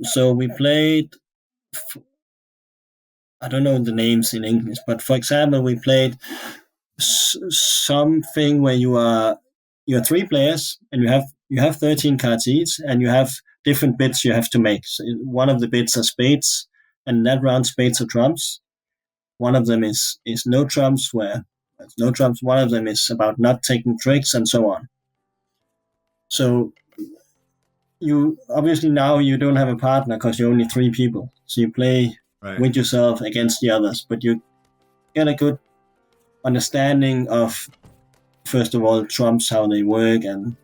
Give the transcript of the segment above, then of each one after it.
So we played. I don't know the names in English, but for example, we played something where you're three players and you have 13 cards each, and you have different bits you have to make. So one of the bits are spades, and in that round spades are trumps. One of them is no trumps, where there's no trumps. One of them is about not taking tricks, and so on. So you obviously now you don't have a partner because you're only three people. So you play Right. with yourself against the others, but you get a good understanding of, first of all, trumps, how they work, and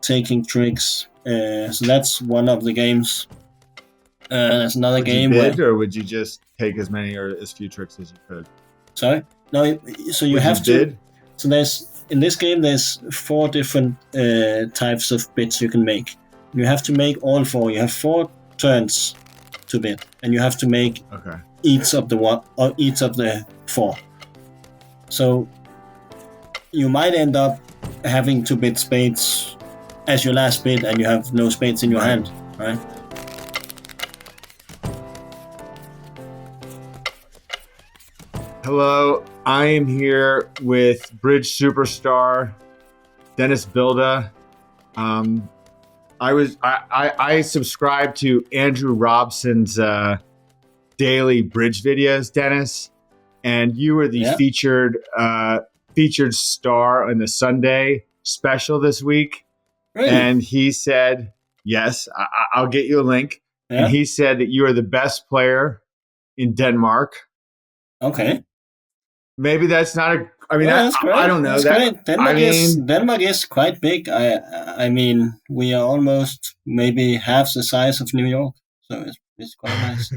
taking tricks. So that's one of the games. There's another Would game you bid, where. or would you just take as many or as few tricks as you could? Sorry, no. So you Would have you to. bid? So in this game there's four different types of bits you can make. You have to make all four. You have 4 turns to bid, and you have to make Okay. each of the 4. So you might end up having to bid spades as your last bid, and you have no spades in your hand, right? Hello, I am here with bridge superstar Dennis Bilde. I subscribe to Andrew Robson's daily bridge videos, Dennis, and you were the featured star on the Sunday special this week. Really? And he said, "Yes, I'll get you a link." Yeah. And he said that you are the best player in Denmark. Okay. Maybe that's not a. I mean, Well, that's great. I don't know. That's great. Denmark is quite big. I mean, we are almost maybe half the size of New York, so it's quite nice.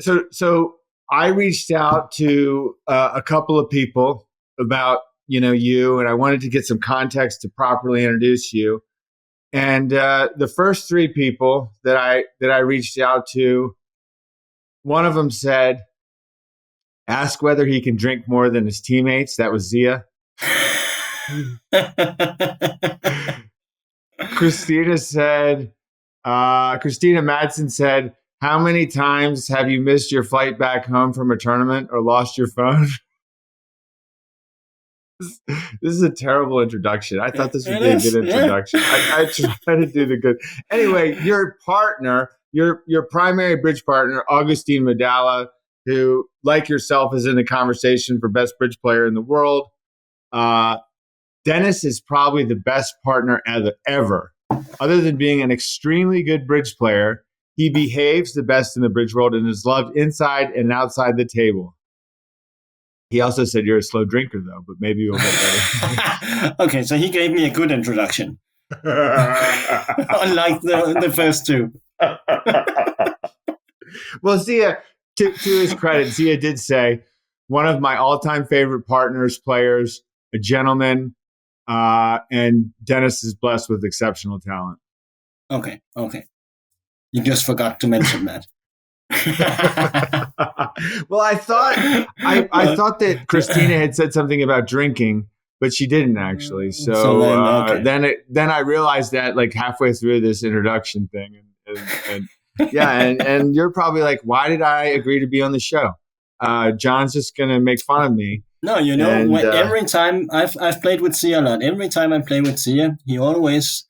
So I reached out to a couple of people about you, and I wanted to get some context to properly introduce you. And the first 3 people that I reached out to, one of them said, "Ask whether he can drink more than his teammates." That was Zia. Christina Madsen said, "How many times have you missed your flight back home from a tournament or lost your phone?" This is a terrible introduction. I thought this would be a good introduction. Yeah. I try to do the good. Anyway, your partner, your primary bridge partner, Augustine Medalla, who, like yourself, is in the conversation for best bridge player in the world. Dennis is probably the best partner ever. Other than being an extremely good bridge player, he behaves the best in the bridge world and is loved inside and outside the table. He also said you're a slow drinker, though, but maybe we'll get better. Okay, so he gave me a good introduction. Unlike the first 2. Well, Zia, to his credit, Zia did say, one of my all-time favorite partners, players, a gentleman, and Dennis is blessed with exceptional talent. Okay. You just forgot to mention that. Well, I thought that Christina had said something about drinking, but she didn't actually. So then I realized that like halfway through this introduction thing, and yeah, and you're probably like, why did I agree to be on the show? John's just gonna make fun of me. No, every time I've played with Zia a lot. Every time I play with Zia, he always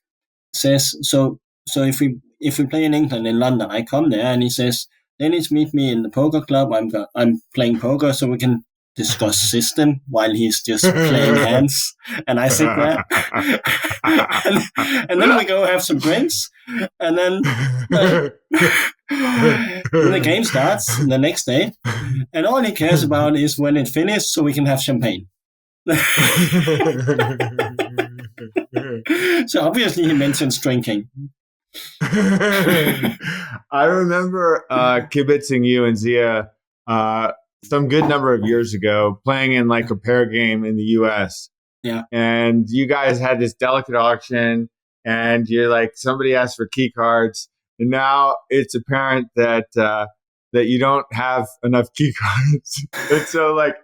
says so. So if we play in England, in London, I come there and he says, "Dennis, meet me in the poker club. I'm playing poker, so we can discuss system while he's just playing hands." And I sit there, and then we go have some drinks, and then the game starts the next day, and all he cares about is when it finished, so we can have champagne. So obviously he mentions drinking. I remember kibitzing you and Zia some good number of years ago, playing in like a pair game in the U.S. Yeah, and you guys had this delicate auction, and you're like, somebody asked for key cards, and now it's apparent that you don't have enough key cards. And so, like,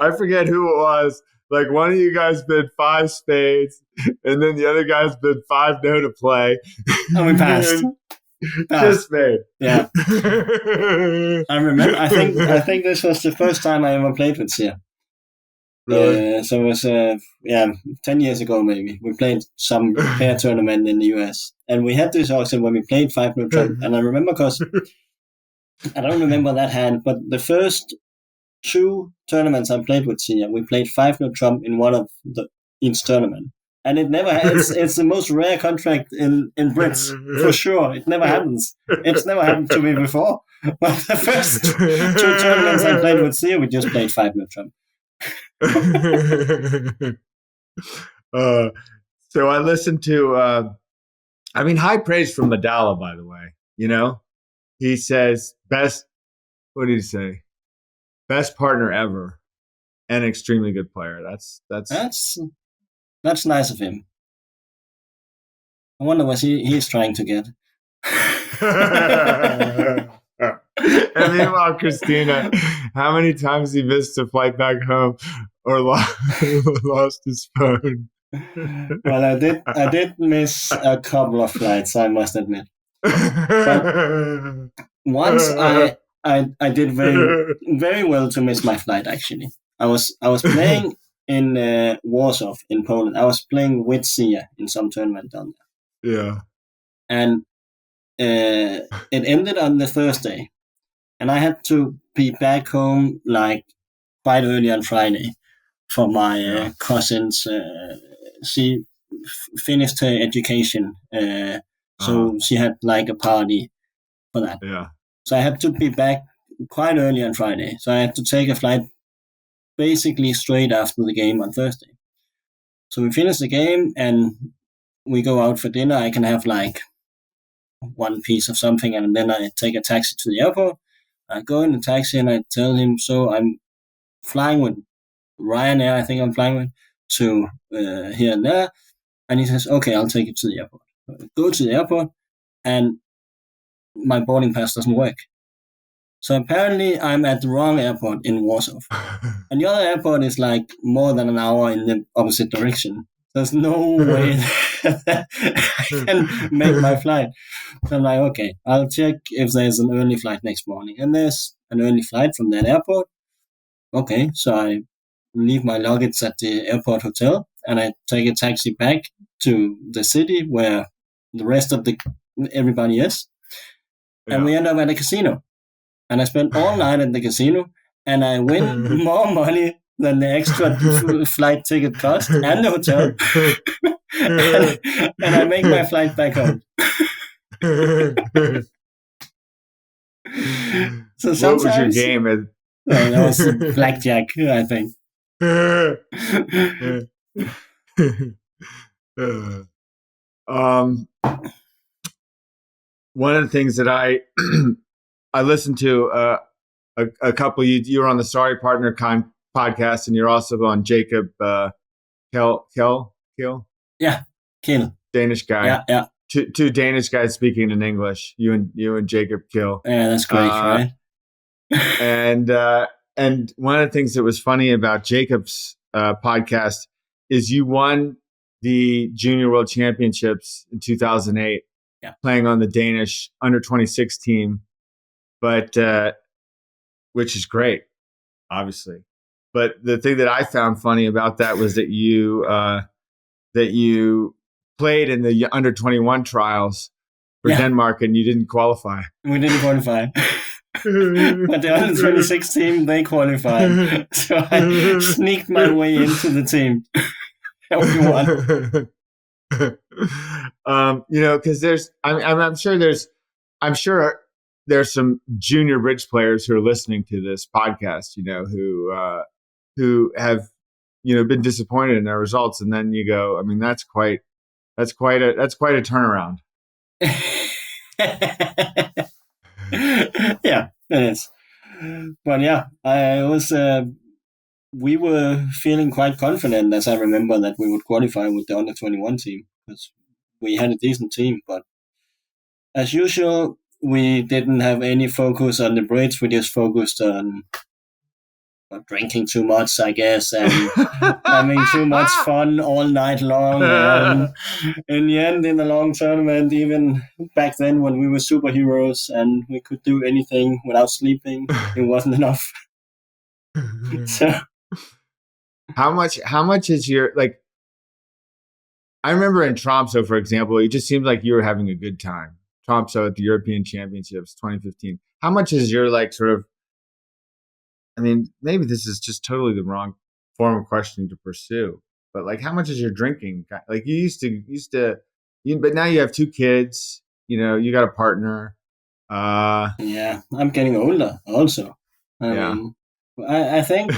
I forget who it was, like one of you guys bid 5 spades, and then the other guys bid 5 no to play. And we passed. Just spade. Yeah. I remember. I think this was the first time I ever played with Sia. Really? So it was 10 years ago maybe. We played some pair tournament in the US, and we had this auction when we played 5 no trump. And I remember because I don't remember that hand, but the first 2 tournaments I played with Sia, we played 5 no trump in one of each tournament. And it never it's the most rare contract in Brits, for sure. It never happens. It's never happened to me before. But the first 2 tournaments I played with Sia, we just played 5 no trump. So I listened to high praise from Medalla, by the way. He says what did he say? Best partner ever and extremely good player. That's nice of him. I wonder what he's trying to get. And meanwhile, Christina, how many times he missed a flight back home or lost his phone? Well, I did miss a couple of flights, I must admit. But once I did very very well to miss my flight. Actually, I was playing in Warsaw in Poland. I was playing with Sia in some tournament down there. Yeah, and it ended on the Thursday, and I had to be back home like quite early on Friday for my cousin's. She finished her education, so she had like a party for that. Yeah. So I had to be back quite early on Friday. So I had to take a flight basically straight after the game on Thursday. So we finish the game and we go out for dinner. I can have like one piece of something, and then I take a taxi to the airport. I go in the taxi and I tell him, so I'm flying with Ryanair, I think I'm flying with, to here and there. And he says, okay, I'll take you to the airport. Go to the airport, and my boarding pass doesn't work. So apparently I'm at the wrong airport in Warsaw. And the other airport is like more than an hour in the opposite direction. There's no way that I can make my flight. So I'm like, okay, I'll check if there's an early flight next morning. And there's an early flight from that airport. Okay, so I leave my luggage at the airport hotel and I take a taxi back to the city where the rest of everybody is. Yeah. And we end up at a casino. And I spent all night at the casino and I win more money than the extra flight ticket cost and the hotel. and I make my flight back home. So what was your game? That was blackjack, I think. One of the things that I listened to a couple. You were on the Sorry Partner podcast, and you're also on Jacob Kill. Yeah, Kill. Danish guy. Yeah. Two Danish guys speaking in English. You and Jacob Kill. Yeah, that's great, right? And one of the things that was funny about Jacob's podcast is you won the Junior World Championships in 2008, playing on the Danish under-26 team, but which is great, obviously. But the thing that I found funny about that was that you played in the under-21 trials for Denmark and you didn't qualify. We didn't qualify. But the under-26 team, they qualified. So I sneaked my way into the team. We won. Because I'm sure there's some junior bridge players who are listening to this podcast, who have, been disappointed in their results. And then you go, I mean, that's quite a turnaround. Yeah, it is. But yeah, we were feeling quite confident, as I remember, that we would qualify with the under-21 team because we had a decent team. But as usual, we didn't have any focus on the bridge. We just focused on drinking too much, I guess, and having too much fun all night long. And in the end, in the long tournament, even back then when we were superheroes and we could do anything without sleeping, it wasn't enough. So How much is your like? I remember in Tromso, for example, it just seemed like you were having a good time. Tromso at the European Championships 2015. How much is your like sort of? I mean, maybe this is just totally the wrong form of question to pursue. But like, how much is your drinking? Like you used to, but now you have 2 kids. You got a partner. yeah, I'm getting older also. I Yeah. mean, I think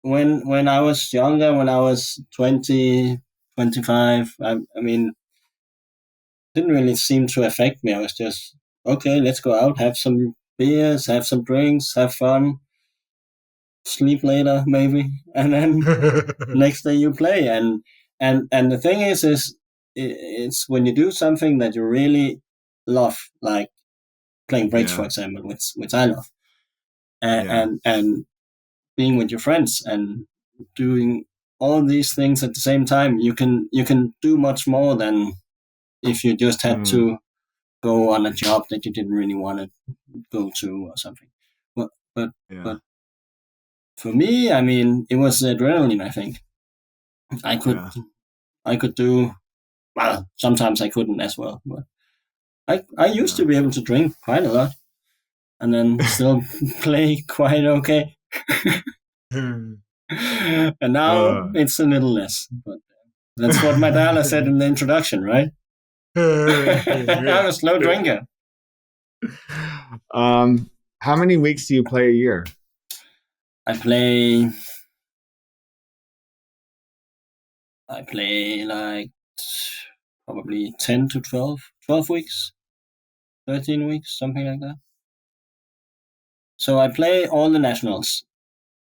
when I was younger, when I was 20, 25, I mean, didn't really seem to affect me. I was just, okay, let's go out, have some beers, have some drinks, have fun, sleep later maybe, and then next day you play. And the thing is it's when you do something that you really love, like playing bridge, for Yeah. example, which I love, Yeah. and being with your friends and doing all these things at the same time, you can do much more than if you just had Mm, to go on a job that you didn't really want to go to or something. But but yeah. but for me, I mean, it was adrenaline. I think I could Yeah. I could do well. Sometimes I couldn't as well, but I used to Yeah. be able to drink quite a lot and then still play quite okay. And now uh, it's a little less. But that's what my Dana said in the introduction, right? I'm yeah. a slow drinker. How many weeks do you play a year? I play I play like probably 10 to 12 weeks, 13 weeks, something like that. So I play all the nationals,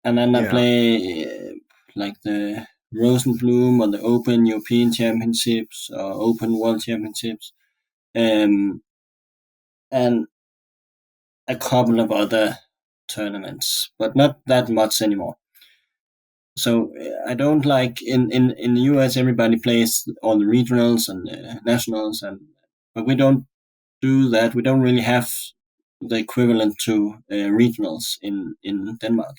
and then I Yeah. play like the Rosenblum or the Open European Championships or Open World Championships, um, and a couple of other tournaments, but not that much anymore. So I don't like in the US everybody plays all the regionals and nationals, but we don't do that. We don't really have the equivalent to regionals in Denmark.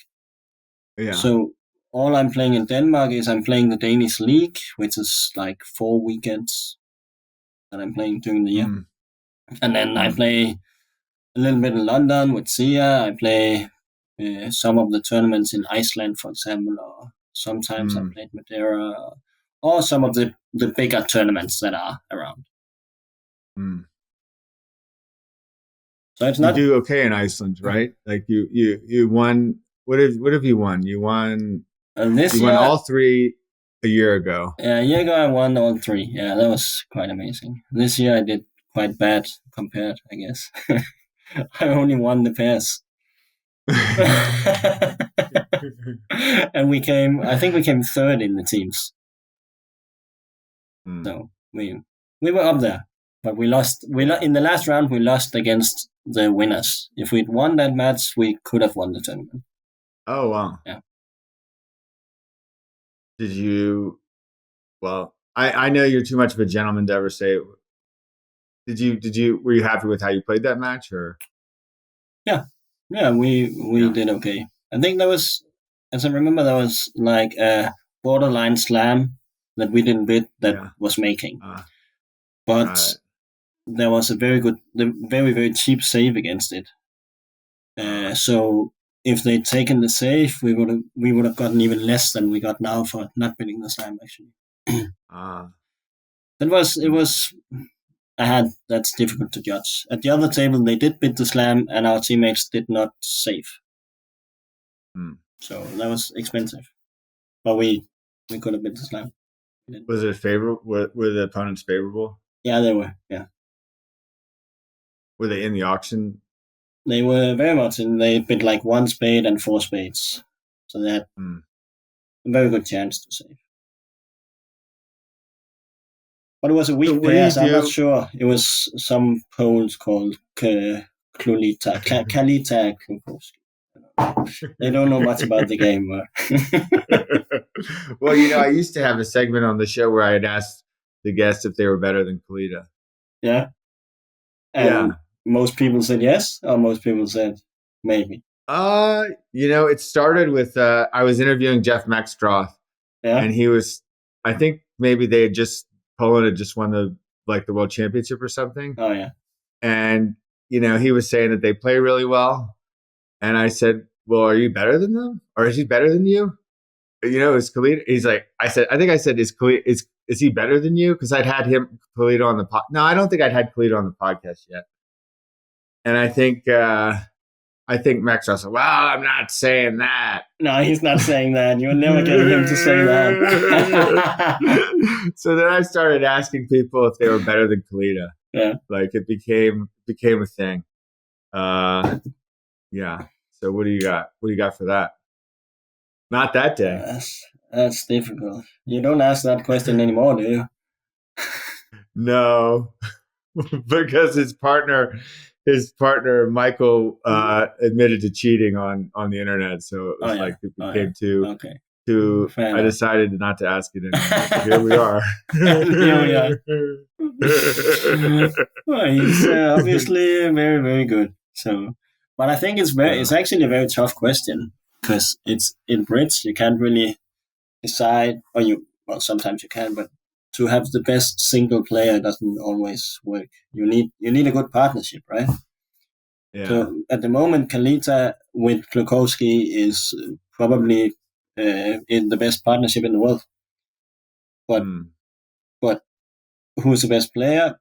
Yeah. So all I'm playing in Denmark is I'm playing the Danish league, which is like 4 weekends that I'm playing during the year, Mm, and then I mm, play a little bit in London with Sia. I play some of the tournaments in Iceland, for example, or sometimes I mm, played Madeira, or some of the bigger tournaments that are around. mm. So it's You not do okay in Iceland, right? Like you won. What have you won? this You won year. all 3 a year ago. Yeah, a year ago I won all three. Yeah, that was quite amazing. This year I did quite bad compared, I guess. I only won the pairs. And I think we came third in the teams. Mm. So we were up there, but we lost. Yeah. In the last round we lost against the winners. If we'd won that match, we could have won the tournament. Oh wow. Yeah. Did you? Well, I know you're too much of a gentleman to ever say. Were you happy with how you played that match, or? Yeah, yeah, we Yeah. did okay. I think there was, as I remember, there was like a borderline slam that we didn't bid that Yeah. was making, Uh, but right. there was very very cheap save against it. Uh, So if they'd taken the save, we would have gotten even less than we got now for not bidding the slam. Actually, uh, it was. That's difficult to judge. At the other table, they did bid the slam, and our teammates did not save. mm. So that was expensive. But we could have been to slam. Was it favorable? Were the opponents favorable? Yeah, they were. Yeah, Were they in the auction? they were very much in. They bid like one spade and four spades, so they had Mm. a very good chance to save. But it was a So weak what do pair, you so I'm not do? sure. It was some Poles called Kalita Klukowski. They don't know much about the game. Well, I used to have a segment on the show where I had asked the guests if they were better than Kalita. Yeah. Yeah. And most people said yes, or most people said maybe. It started with I was interviewing Jeff Maxtroth, Yeah. and he was, I think maybe Poland had just won the world championship or something. Oh yeah. And he was saying that they play really well, and I said, "Well, are you better than them, or is he better than you?" Is Khalid? He's like, I think I said, is Khalid, is he better than you? Because I'd had Khalid on the pod. No, I don't think I'd had Khalid on the podcast yet. And I think Max was like, well, I'm not saying that. No, he's not saying that. You'll never get him to say that. So then I started asking people if they were better than Kalita. Yeah. Like it became a thing. Yeah. So what do you got? What do you got for that? Not that day. That's difficult. You don't ask that question anymore, do you? No, because his partner Michael admitted to cheating on the internet, so it was it became too. I decided not to ask it anymore. So here we are. Here we are. Well, he's obviously very, very good. So, but I think it's actually a very tough question because it's in bridge. You can't really decide, sometimes you can, but to have the best single player doesn't always work. You need a good partnership, right? Yeah. So at the moment, Kalita with Klukowski is probably in the best partnership in the world. But who's the best player?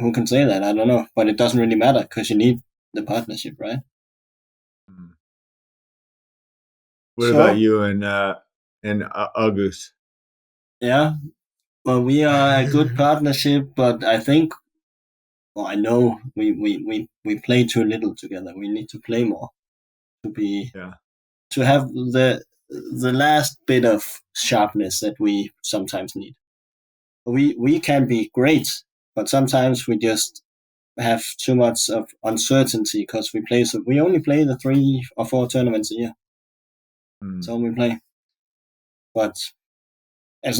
Who can say that? I don't know. But it doesn't really matter because you need the partnership, right? What about you and August? Yeah. Well, we are a good partnership, but I think, I know we play too little together. We need to play more to have the last bit of sharpness that we sometimes need. We can be great, but sometimes we just have too much of uncertainty because we only play the 3 or 4 tournaments a year. That's all we play. But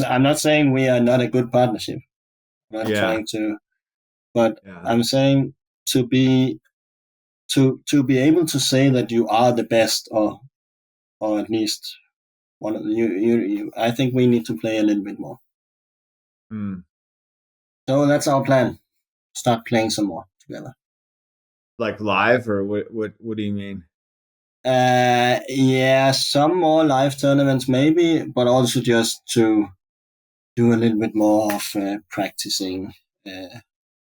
I'm not saying we are not a good partnership. I'm not trying to, but I'm saying to be able to say that you are the best, or at least one of you. I think we need to play a little bit more. So that's our plan. Start playing some more together. Like live, or what do you mean? Yeah, some more live tournaments maybe, but also just to do a little bit more of practicing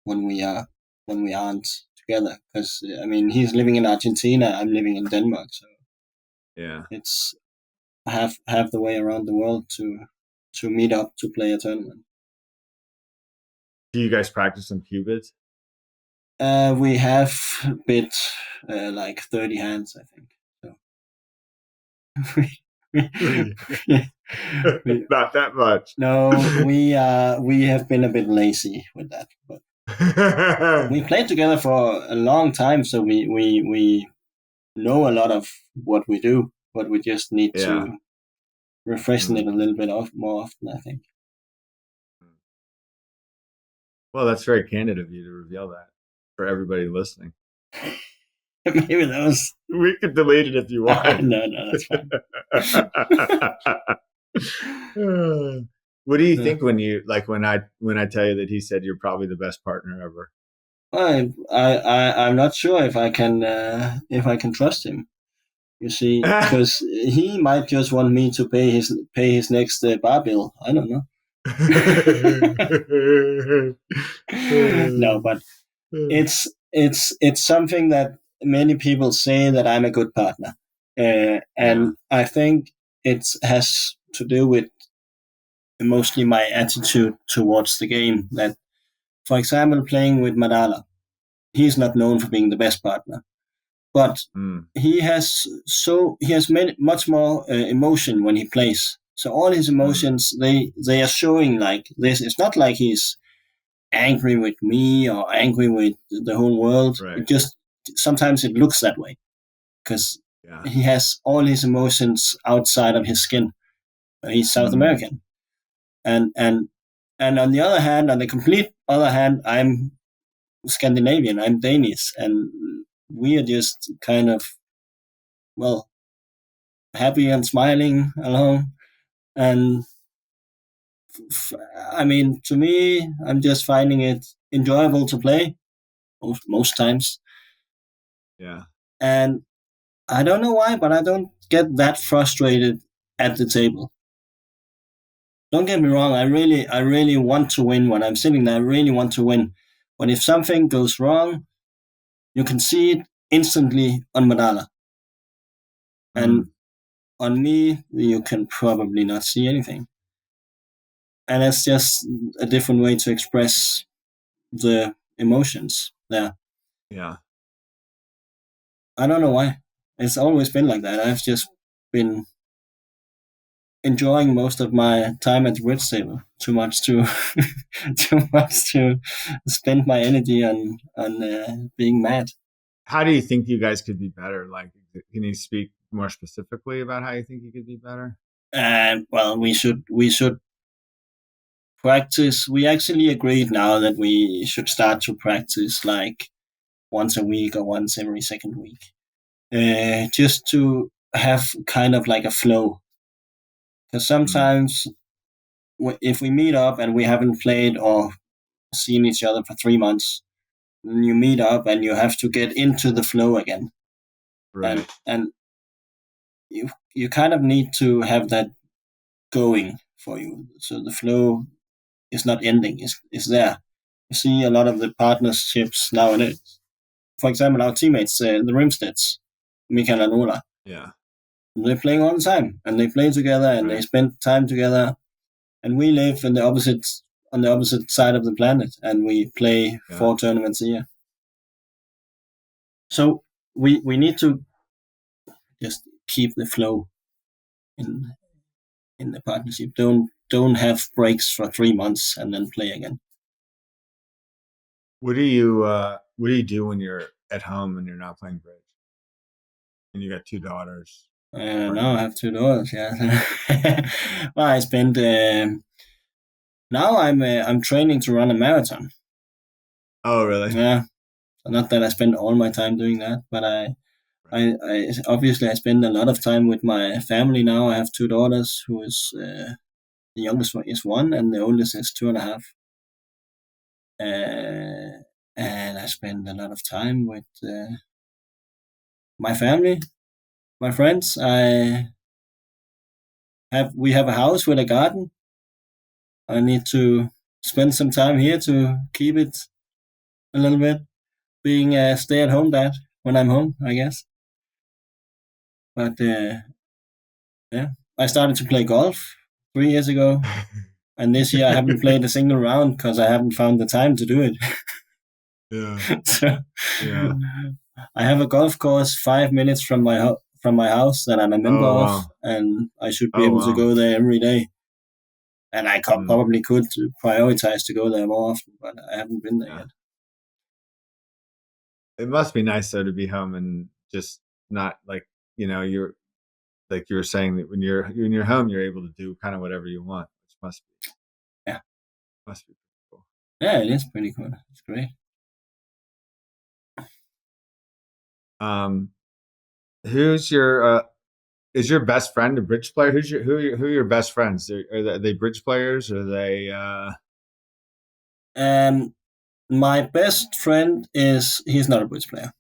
when we aren't together. Because he's living in Argentina, I'm living in Denmark, so it's half the way around the world to meet up to play a tournament. Do you guys practice some Q-bids? We have bid like 30 hands, I think. Not that much. No, we have been a bit lazy with that, but we played together for a long time, so we know a lot of what we do, but we just need to refreshen it a little bit more often, I think. Well, that's very candid of you to reveal that for everybody listening. Maybe that was. We could delete it if you want. No, that's fine. What do you think when I tell you that he said you're probably the best partner ever? I'm not sure if I can trust him. You see, because he might just want me to pay his next bar bill. I don't know. No, but it's something that many people say that I'm a good partner, and I think it has to do with mostly my attitude towards the game. That, for example, playing with Madala, he's not known for being the best partner, but he has much more emotion when he plays. So all his emotions they are showing like this. It's not like he's angry with me or angry with the whole world. Right. It just sometimes it looks that way because Yeah. he has all his emotions outside of his skin. He's South Mm. American, and and and on the other hand, on the complete other hand, I'm Scandinavian. I'm Danish, and we are just kind of, well, happy and smiling along. And I mean, to me, I'm just finding it enjoyable to play most times. Yeah. And I don't know why, but I don't get that frustrated at the table. Don't get me wrong. I really want to win when I'm sitting there. I really want to win. But if something goes wrong, you can see it instantly on Madala. And Mm. on me, you can probably not see anything. And it's just a different way to express the emotions there. Yeah. I don't know why. It's always been like that. I've just been enjoying most of my time at the bridge table. Too much to too much to spend my energy on being mad. How do you think you guys could be better? Like, can you speak more specifically about how you think you could be better? Well, we should practice. We actually agreed now that we should start to practice like once a week or once every second week, just to have kind of like a flow. Because Mm. sometimes if we meet up and we haven't played or seen each other for 3 months, you meet up and you have to get into the flow again, and Right. you kind of need to have that going for you, so the flow is not ending. Is there. You see a lot of the partnerships nowadays. For example, our teammates, the Rimsteads, Mikael and Ola, Yeah. they're playing all the time and they play together and they Right. spend time together. And we live in the opposite on the opposite side of the planet, and we play Yeah. 4 tournaments a year. So we need to just keep the flow in in the partnership. Don't have breaks for 3 months and then play again. what do you do when you're at home and you're not playing bridge? And you got two daughters, Now I partner. have 2 daughters. Yeah. Well, I spend. Now I'm training to run a marathon. Oh, really? Yeah. So not that I spend all my time doing that, but Right. I obviously I spend a lot of time with my family now. I have 2 daughters, who is the youngest one is 1, and the oldest is 2.5. And I spend a lot of time with my family, my friends. We have a house with a garden. I need to spend some time here to keep it a little bit. Being a stay-at-home dad when I'm home, I guess. But yeah, I started to play golf 3 years ago, and this year I haven't played a single round because I haven't found the time to do it. Yeah. So Yeah. I have a golf course 5 minutes from my house that I'm a member Oh, of, wow. and I should be Oh, able to wow. go there every day. And I Mm. probably could prioritize to go there more often, but I haven't been there Yeah. yet. It must be nice though to be home and just not like, you're like you were saying that when you're home, you're able to do kind of whatever you want, which Yeah, must be pretty cool. yeah, it is pretty cool. It's great. Um, who's your is your best friend a bridge player? Who are your best friends? Are they bridge players? Or are they And my best friend he's not a bridge player,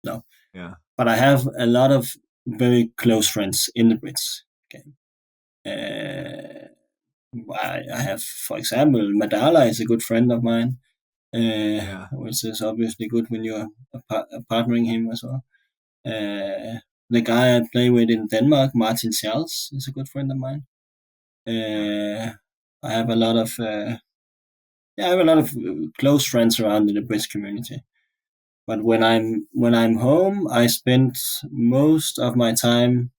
no, yeah, but I have a lot of very close friends in the bridge game. Uh, I have, for example, Madala is a good friend of mine, yeah, which is obviously good when you're partnering him as well. The guy I play with in Denmark, Martin Charles, is a good friend of mine. yeah, Uh, I have a lot of yeah, I have a lot of close friends around in the bridge community. But when I'm home, I spend most of my time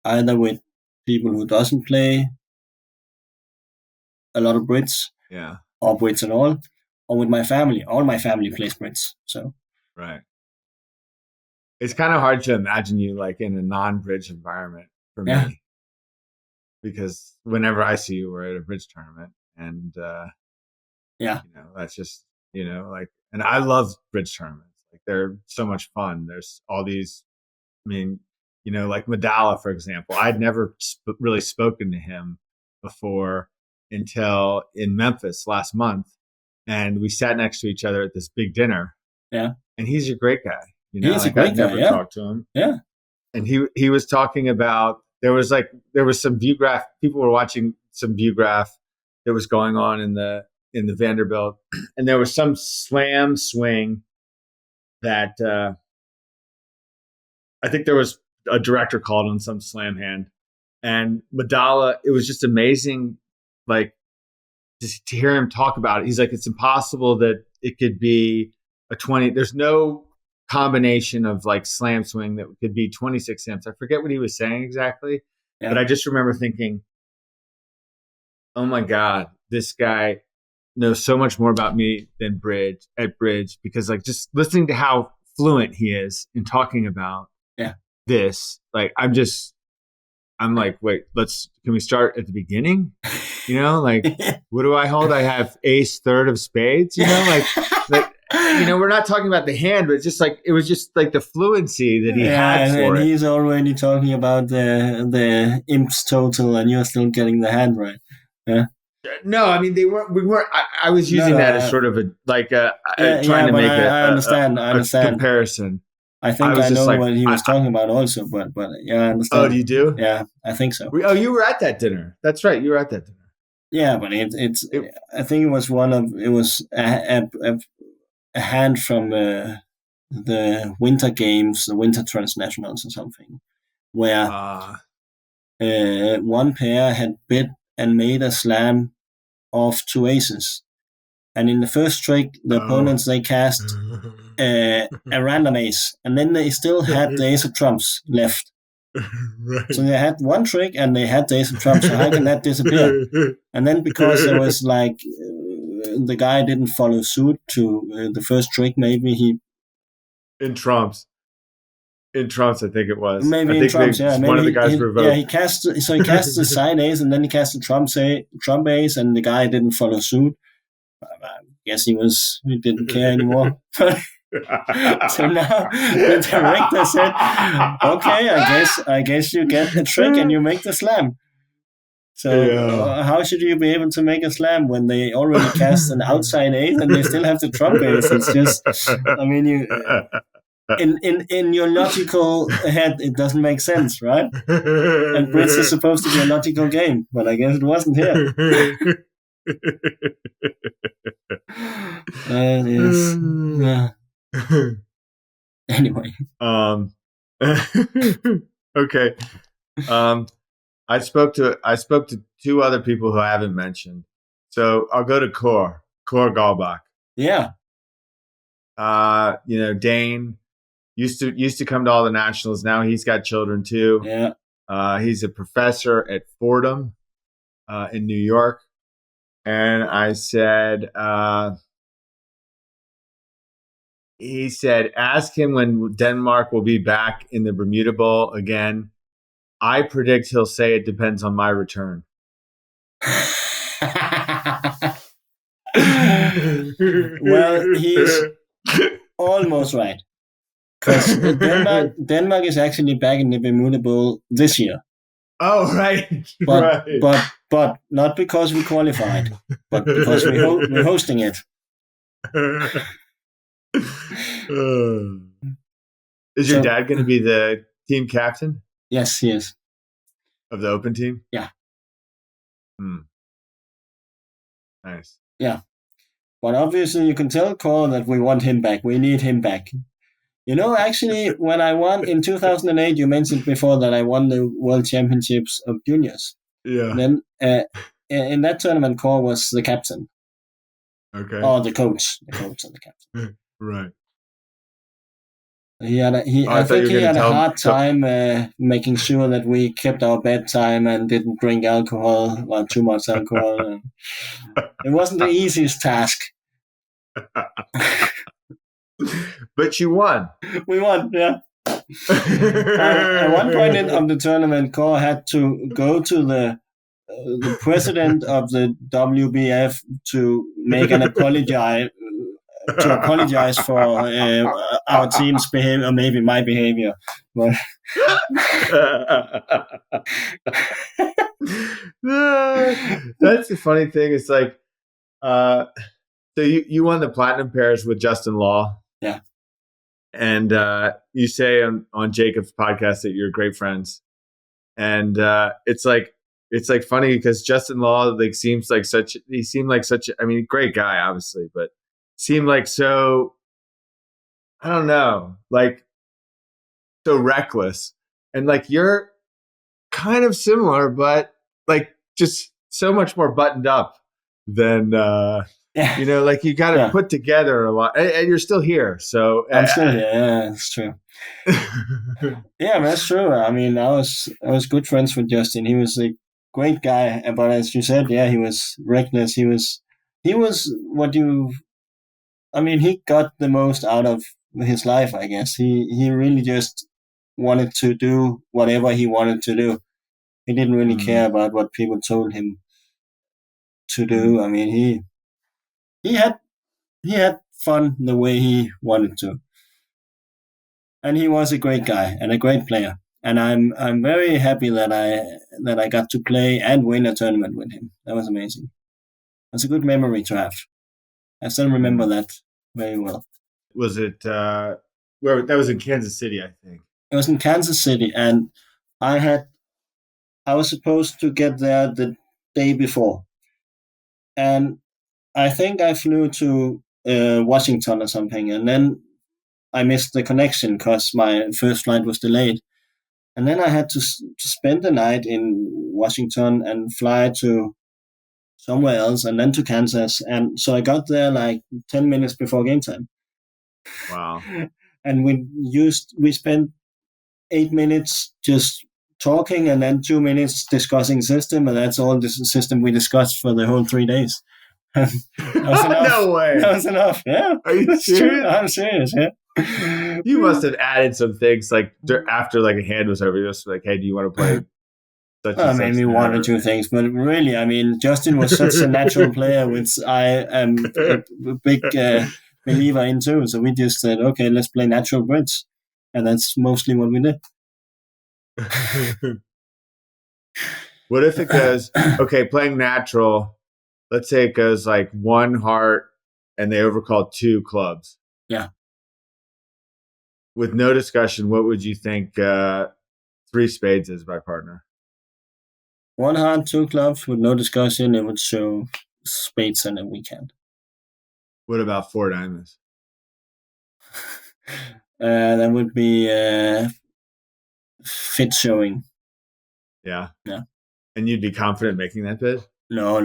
either with people who doesn't play a lot of bridge yeah, or bridge at all, or with my family. All my family plays bridge, so right. it's kind of hard to imagine you like in a non-bridge environment for Yeah, me, because whenever I see you, we're at a bridge tournament, and yeah, that's just like, and I love bridge tournaments. Like they're so much fun. There's all these. I mean, like Madala, for example. I'd never really spoken to him before until in Memphis last month, and we sat next to each other at this big dinner. yeah. And he's a great guy. He's a Like great I'd guy. never Yeah, talked to him, yeah, and he was talking about there was some view graph. People were watching some view graph that was going on in the Vanderbilt, and there was some slam swing that I think there was a director called on some slam hand, and Madala. It was just amazing, like just to hear him talk about it. He's like, it's impossible that it could be a 20. There's no combination of like slam swing that could be 26 cents. I forget what he was saying exactly, but yeah. I just remember thinking, oh my God, this guy knows so much more about me than bridge, because like just listening to how fluent he is in talking about Yeah. this, like I'm like, wait, can we start at the beginning? Like what do I hold? I have ace third of spades, like we're not talking about the hand, but just like it was just like the fluency that he had for and it. he's already talking about the imps total, and you're still getting the hand right. Yeah. No, I mean we weren't. I was using that as sort of trying to make I understand. I understand. a comparison. I think I know what he was talking about also, but yeah, I understand. Oh, do you do? Yeah, I think so. You were at that dinner. That's right, you were at that dinner. Yeah, but I think it was a hand from the Winter Games, the Winter Transnationals or something, where one pair had bid and made a slam of two aces. And in the first trick, the opponents, they cast a random ace, and then they still had the ace of trumps left. Right. So they had one trick, and they had the ace of trumps. So how can that disappear? And then because there was like the guy didn't follow suit to the first trick, maybe he in trumps. I think it was. Maybe in trumps, yeah. Maybe one of the guys revoked. Yeah, he cast the side ace, and then he cast the trump ace, and the guy didn't follow suit. I guess he didn't care anymore. So now the director said, "Okay, I guess you get the trick and you make the slam." So how should you be able to make a slam when they already cast an outside ace and they still have the trump ace? It's just, I mean, you in your logical head, it doesn't make sense, right? And bridge is supposed to be a logical game, but I guess it wasn't here. Anyway. Okay. I spoke to two other people who I haven't mentioned. So I'll go to Kor Galbach. Yeah. Dane used to come to all the nationals. Now he's got children too. Yeah. He's a professor at Fordham in New York. And I said, he said, ask him when Denmark will be back in the Bermuda Bowl again. I predict he'll say it depends on my return. Well, he's almost right. Because Denmark is actually back in the Bermuda Bowl this year. Oh, right. But not because we qualified, but because we're hosting it. Is your dad going to be the team captain? Yes, he is. Of the open team? Yeah. Nice. Yeah. But obviously you can tell Cole that we want him back. We need him back. Actually, when I won in 2008, you mentioned before that I won the World Championships of Juniors. Yeah. Then in that tournament, Cole was the captain. Okay. Or the coach. The coach and the captain. Right. I think he had a hard time making sure that we kept our bedtime and didn't drink alcohol or too much alcohol. It wasn't the easiest task. But you won. We won, yeah. At one point of the tournament, Core had to go to the president of the WBF to make an apologize for our team's behavior, or maybe my behavior. But that's the funny thing. It's like, so you won the platinum pairs with Justin Law. Yeah. And you say on Jacob's podcast that you're great friends. And it's like funny because Justin Law seemed like such I mean, great guy, obviously, but seemed like so, I don't know, like so reckless. And like you're kind of similar, but like just so much more buttoned up than like you got to put together a lot, and you're still here. So I'm still here. Yeah, that's true. Yeah, that's true. I mean, I was good friends with Justin. He was a great guy, but as you said, he was reckless. He was he got the most out of his life, I guess. He really just wanted to do whatever he wanted to do. He didn't really care about what people told him to do. I mean, he had fun the way he wanted to, and he was a great guy and a great player. And I'm very happy that I got to play and win a tournament with him. That was amazing. That's a good memory to have. I still remember that very well. Was it where that was in Kansas City? I think it was in Kansas City, and I was supposed to get there the day before, and I think I flew to Washington or something, and then I missed the connection because my first flight was delayed. And then I had to spend the night in Washington and fly to somewhere else and then to Kansas. And so I got there like 10 minutes before game time. Wow. And we spent 8 minutes just talking and then 2 minutes discussing system. And that's all the system we discussed for the whole 3 days. That was enough. No way. That was enough. Yeah. Are you serious? True. I'm serious. Yeah. You must have added some things like after like a hand was over. You just like, hey, do you want to play? Maybe one or two things, but really, I mean, Justin was such a natural player, which I am a big believer in too. So we just said, okay, let's play natural bridge, and that's mostly what we did. What if it goes okay? Playing natural. Let's say it goes like one heart, and they overcall 2 clubs. Yeah. With no discussion, what would you think 3 spades is by partner? 1 heart, 2 clubs, with no discussion. It would show spades and a weekend. What about 4 diamonds? That would be fit showing. Yeah. Yeah. And you'd be confident making that bid? No. I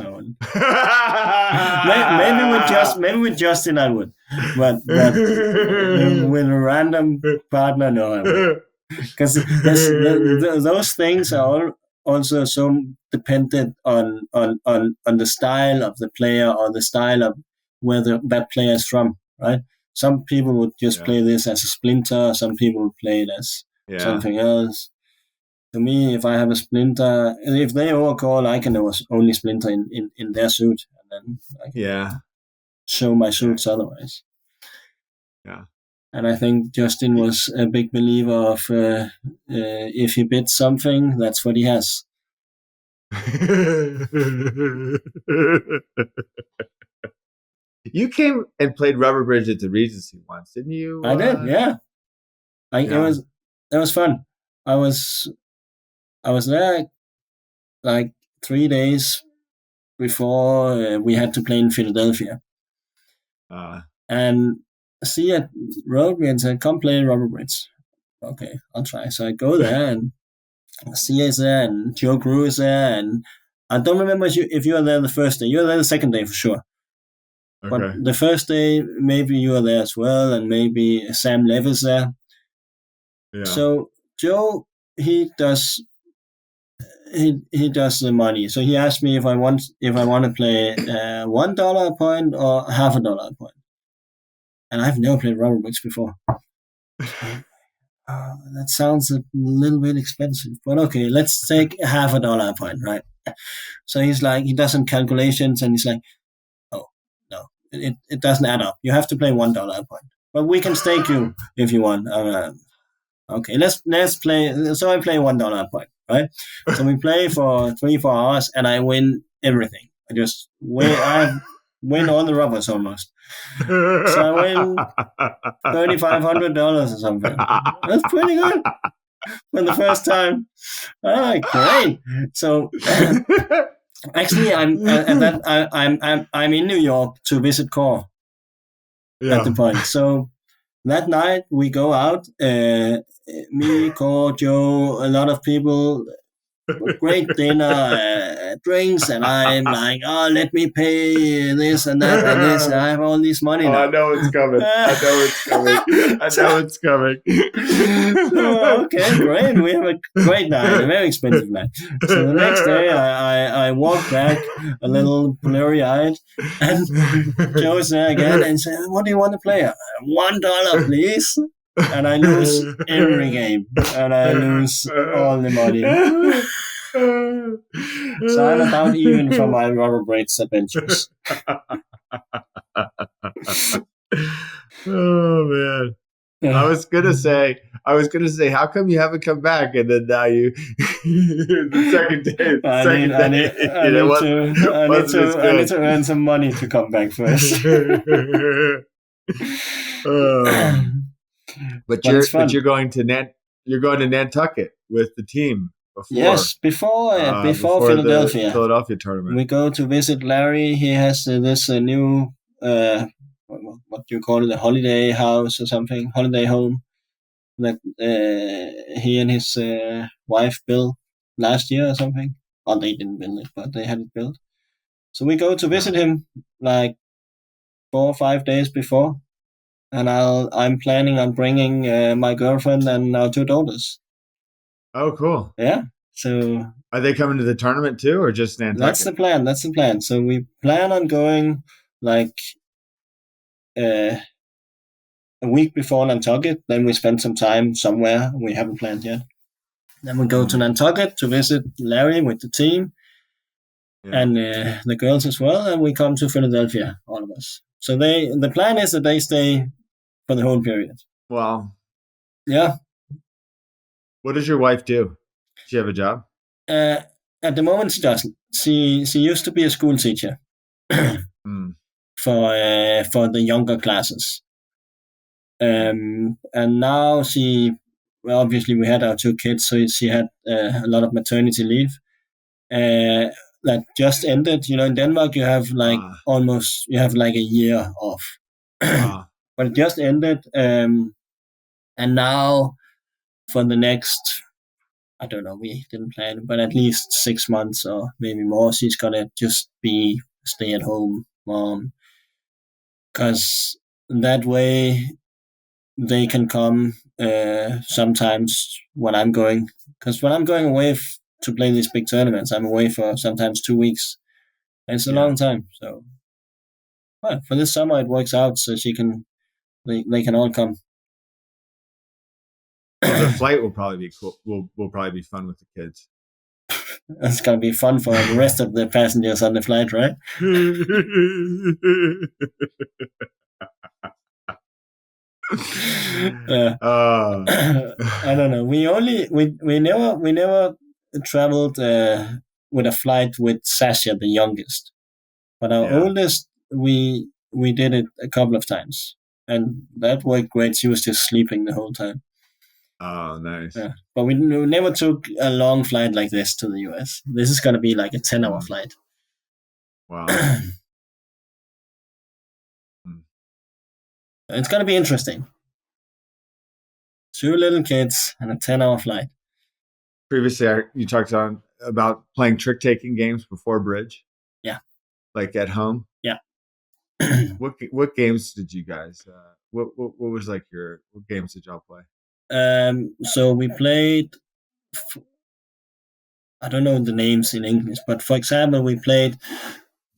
wouldn't. maybe with Justin I would, but with a random partner, no, I wouldn't. Because those things are also so dependent on the style of the player or the style of where that player is from, right? Some people would just play this as a splinter. Some people would play it as something else. To me, if I have a splinter, if they overcall, I can only splinter in their suit, and then I can show my suits otherwise. Yeah. And I think Justin was a big believer of if he bids something, that's what he has. You came and played rubber bridge at the Regency once, didn't you? I did, yeah. It was fun. I was there like 3 days before we had to play in Philadelphia. And Sia wrote me and said, come play rubber bridge. Okay, I'll try. So I go there, and Sia is there, and Joe Crew is there, and I don't remember if you were there the first day. You were there the second day for sure. Okay. But the first day, maybe you were there as well, and maybe Sam Lev is there. Yeah. So Joe, he does the money. So he asked me if I want to play $1 a point or $0.50 a point. And I've never played rubber bridge before. That sounds a little bit expensive, but okay, let's take $0.50 a point, right? So he's like, he does some calculations and he's like, oh, no, it doesn't add up. You have to play $1 a point. But we can stake you if you want. Okay, let's play. So I play $1 a point, right? So we play for 3-4 hours and I win everything. I win all the rubbers almost. So I win $3,500 or something. That's pretty good for the first time. Great. So actually, I'm in New York to visit Core at the point. So that night we go out. Me, Core, Joe, a lot of people. Great dinner, drinks, and I'm like, oh, let me pay this and that and this. I have all this money now. I know it's coming. I know it's coming. I know it's coming. So, okay, great. We have a great night, a very expensive night. So the next day, I walk back a little blurry-eyed, and Joe's there again and said, what do you want to play? $1, please. And I lose every game, and I lose all the money. So I'm about even for my rubber braids adventures. Oh man! I was gonna say, how come you haven't come back? And then now you, the second day, I need to earn some money to come back first. But you're going to Nantucket with the team before Philadelphia. The Philadelphia tournament. We go to visit Larry. He has this new what do you call it, a holiday house or something, holiday home that he and his wife built last year or something. Well, they didn't build it, but they had it built. So we go to visit him like 4 or 5 days before. And I'm planning on bringing my girlfriend and our 2 daughters. Oh, cool! Yeah. So are they coming to the tournament too, or just Nantucket? That's the plan. So we plan on going like a week before Nantucket. Then we spend some time somewhere we haven't planned yet. Then we go to Nantucket to visit Larry with the team and the girls as well. And we come to Philadelphia, all of us. So the plan is that they stay for the whole period. Wow. Yeah. What does your wife do? Does she have a job? At the moment, she doesn't. She used to be a school teacher for the younger classes. And now obviously we had our 2 kids, so she had a lot of maternity leave. That just ended. You know, in Denmark, you have like a year off. But it just ended, and now for the next, I don't know, we didn't plan, but at least 6 months or maybe more, she's gonna just be stay-at-home mom, because that way they can come sometimes when I'm going. Because when I'm going away to play these big tournaments, I'm away for sometimes 2 weeks, and it's a long time. So, for this summer it works out, so they can all come. The flight will probably be cool. Will probably be fun with the kids. It's gonna be fun for the rest of the passengers on the flight, right? I don't know. We never traveled with a flight with Sasha, the youngest, but our oldest we did it a couple of times, and that worked great. She was just sleeping the whole time. Oh, nice. Yeah. But we never took a long flight like this to the US. This is going to be like a 10-hour flight. Wow. It's going to be interesting. 2 little kids and a 10-hour flight. Previously, you talked about playing trick-taking games before bridge. Yeah. Like at home? Yeah. What games did you guys, what was like what games did y'all play? So we played, I don't know the names in English, but for example, we played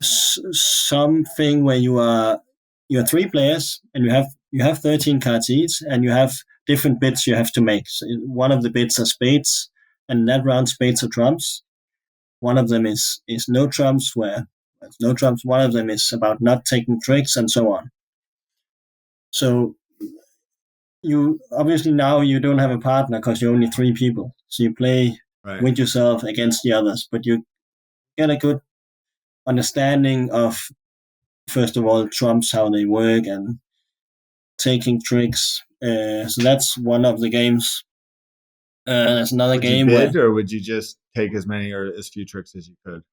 something where you're 3 players and you have 13 cards each, and you have different bits you have to make. So one of the bits are spades, and that round spades or trumps. One of them is no trumps, where there's no trumps. One of them is about not taking tricks, and so on. So you obviously now you don't have a partner because you're only three people. So you play Right. with yourself against the others, but you get a good understanding of, first of all, trumps, how they work, and taking tricks. So that's one of the games. There's another Would game you where, bid, or would you just take as many or as few tricks as you could?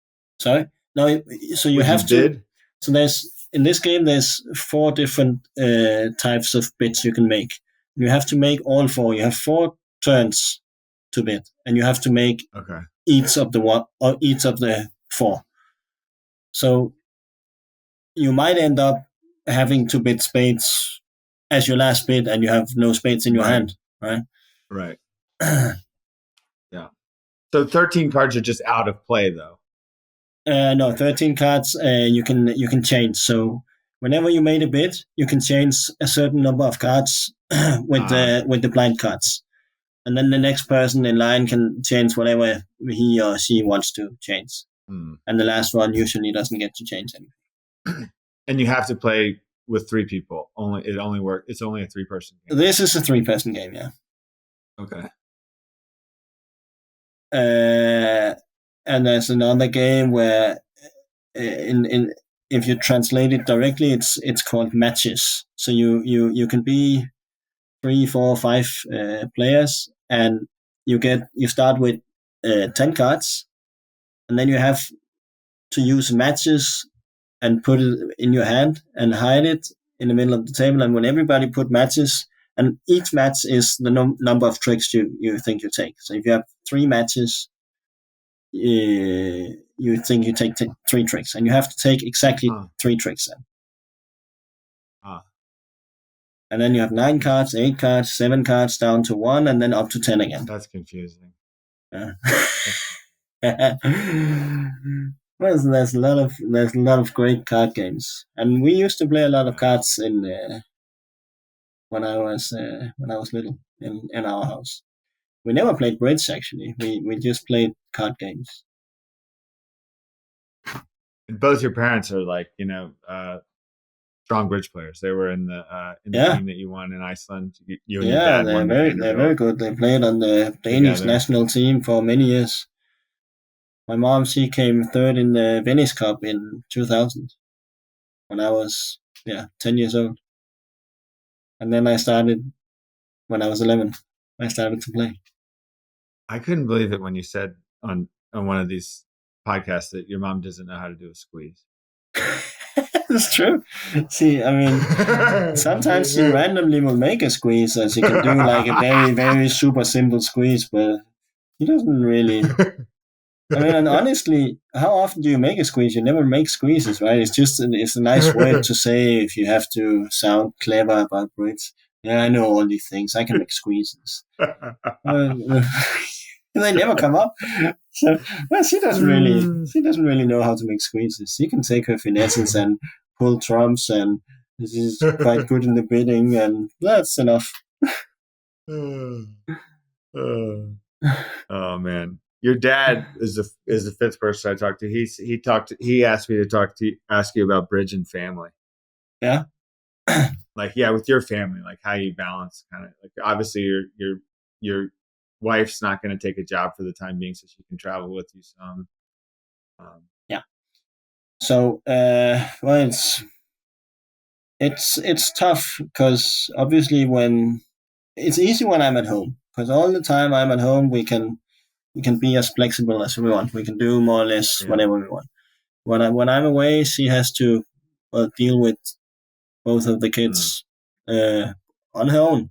sorry, no. So you Would have you to. bid? So in this game there's four different types of bits you can make. You have to make all four. You have 4 turns to bid, and you have to make Okay. each of the 4. So you might end up having to bid spades as your last bid, and you have no spades in your Right. hand, right? Right. Yeah. So 13 cards are just out of play, though. No, 13 cards. You can change. So whenever you made a bid, you can change a certain number of cards with the blind cards, and then the next person in line can change whatever he or she wants to change. And the last one usually doesn't get to change anything. And you have to play with 3 people. It only works. It's only a 3-person game. This is a 3-person game, yeah. Okay. And there's another game where, in if you translate it directly, it's called matches. So you can be 3, 4, 5 players, and you start with 10 cards, and then you have to use matches and put it in your hand and hide it in the middle of the table. And when everybody put matches, and each match is the number of tricks you think you take. So if you have 3 matches, you think you take 3 tricks, and you have to take exactly 3 tricks then. And then you have 9 cards, 8 cards, 7 cards, down to 1, and then up to 10 again. That's confusing. Yeah. Well, there's a lot of great card games, and we used to play a lot of cards in when I was little in our house. We never played bridge, actually. We just played card games. And both your parents are strong bridge players. They were in the team that you won in Iceland. You and your dad won the Vanderbilt. They're very good. They played on the Danish national team for many years. My mom, she came 3rd in the Venice Cup in 2000 when I was 10 years old. And then I started when I was 11. I started to play. I couldn't believe it when you said on one of these podcasts that your mom doesn't know how to do a squeeze. It's true. See, I mean, sometimes she randomly will make a squeeze, so she can do like a very, very super simple squeeze, but he doesn't really. I mean, and honestly, how often do you make a squeeze? You never make squeezes, right? It's a nice word to say if you have to sound clever about bridge. Yeah, I know all these things. I can make squeezes. They never come up. So, well, she doesn't really know how to make squeezes. She can take her finesses and pull trumps, and she's quite good in the bidding, and that's enough. Oh man. Your dad is the 5th person I talked to. He asked me to ask you about bridge and family. Yeah. With your family, like how you balance kind of like, obviously your wife's not going to take a job for the time being, so she can travel with you some. Yeah. So well, it's tough because obviously it's easy when I'm at home, because all the time I'm at home we can be as flexible as we want. We can do more or less whatever we want. When I'm away, she has to deal with both of the kids on her own.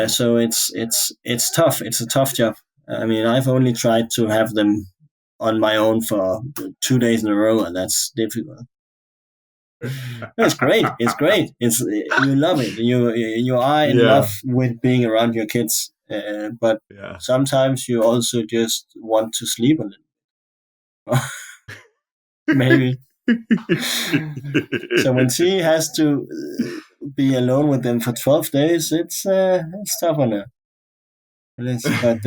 So it's tough. It's a tough job. I mean, I've only tried to have them on my own for 2 days in a row, and that's difficult. It's great. You love it. You are in love with being around your kids. But sometimes you also just want to sleep a little. Maybe. So when she has to be alone with them for 12 days. It's tough on her. But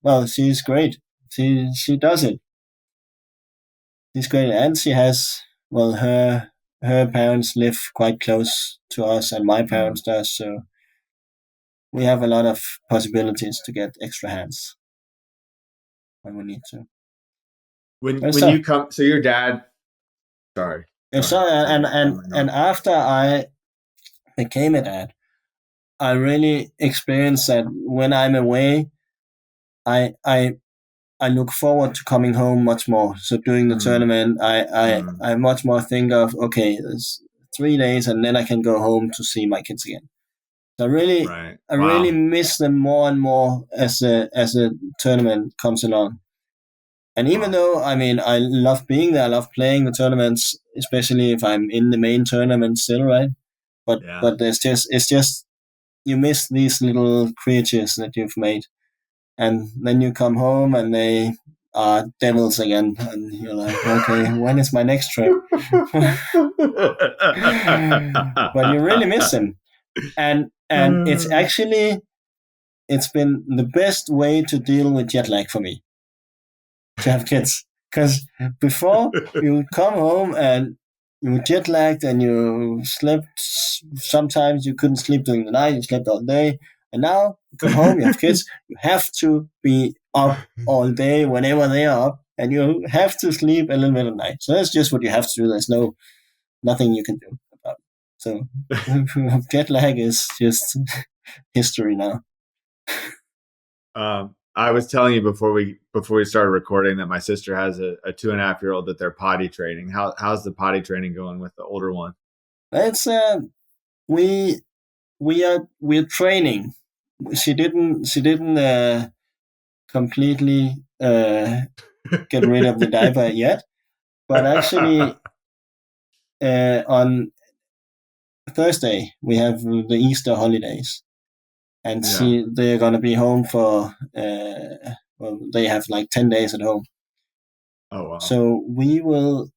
well, she's great. She does it. She's great, and she has, well, her parents live quite close to us, and my parents does. So we have a lot of possibilities to get extra hands when we need to. When you come, so your dad. Sorry. And after I became a dad, I really experienced that when I'm away, I look forward to coming home much more. So during the tournament, I much more think of, okay, there's 3 days and then I can go home to see my kids again. So I really miss them more and more as the tournament comes along. And even though, I mean, I love being there, I love playing the tournaments, especially if I'm in the main tournament still, right? But it's just you miss these little creatures that you've made, and then you come home and they are devils again, and you're like, okay, when is my next trip? But you really miss them, and it's been the best way to deal with jet lag for me to have kids, because before you would come home and you were jet lagged and you slept. Sometimes you couldn't sleep during the night. You slept all day. And now you come home, you have kids. You have to be up all day whenever they are up, and you have to sleep a little bit at night. So that's just what you have to do. There's nothing you can do about it. So jet lag is just history now. I was telling you before we started recording that my sister has a 2.5-year-old that they're potty training. How's the potty training going with the older one? It's we're training. She didn't completely get rid of the diaper yet, but actually on Thursday we have the Easter holidays. And they're going to be home for, they have like 10 days at home. Oh, wow. So we will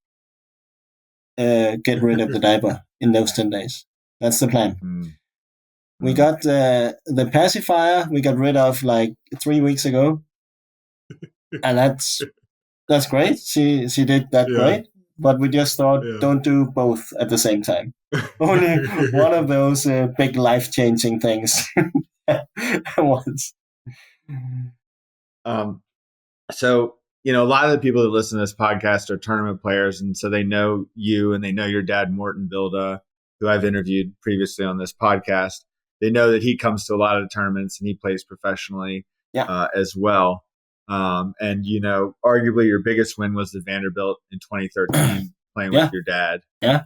get rid of the diaper in those 10 days. That's the plan. We got the pacifier we got rid of like 3 weeks ago. And that's great. She did that great. But we just thought, don't do both at the same time. Only one of those big life-changing things. Once. So, a lot of the people that listen to this podcast are tournament players, and so they know you and they know your dad, Morten Bilde, who I've interviewed previously on this podcast. They know that he comes to a lot of the tournaments and he plays professionally as well. And, arguably your biggest win was the Vanderbilt in 2013 playing with your dad. Yeah.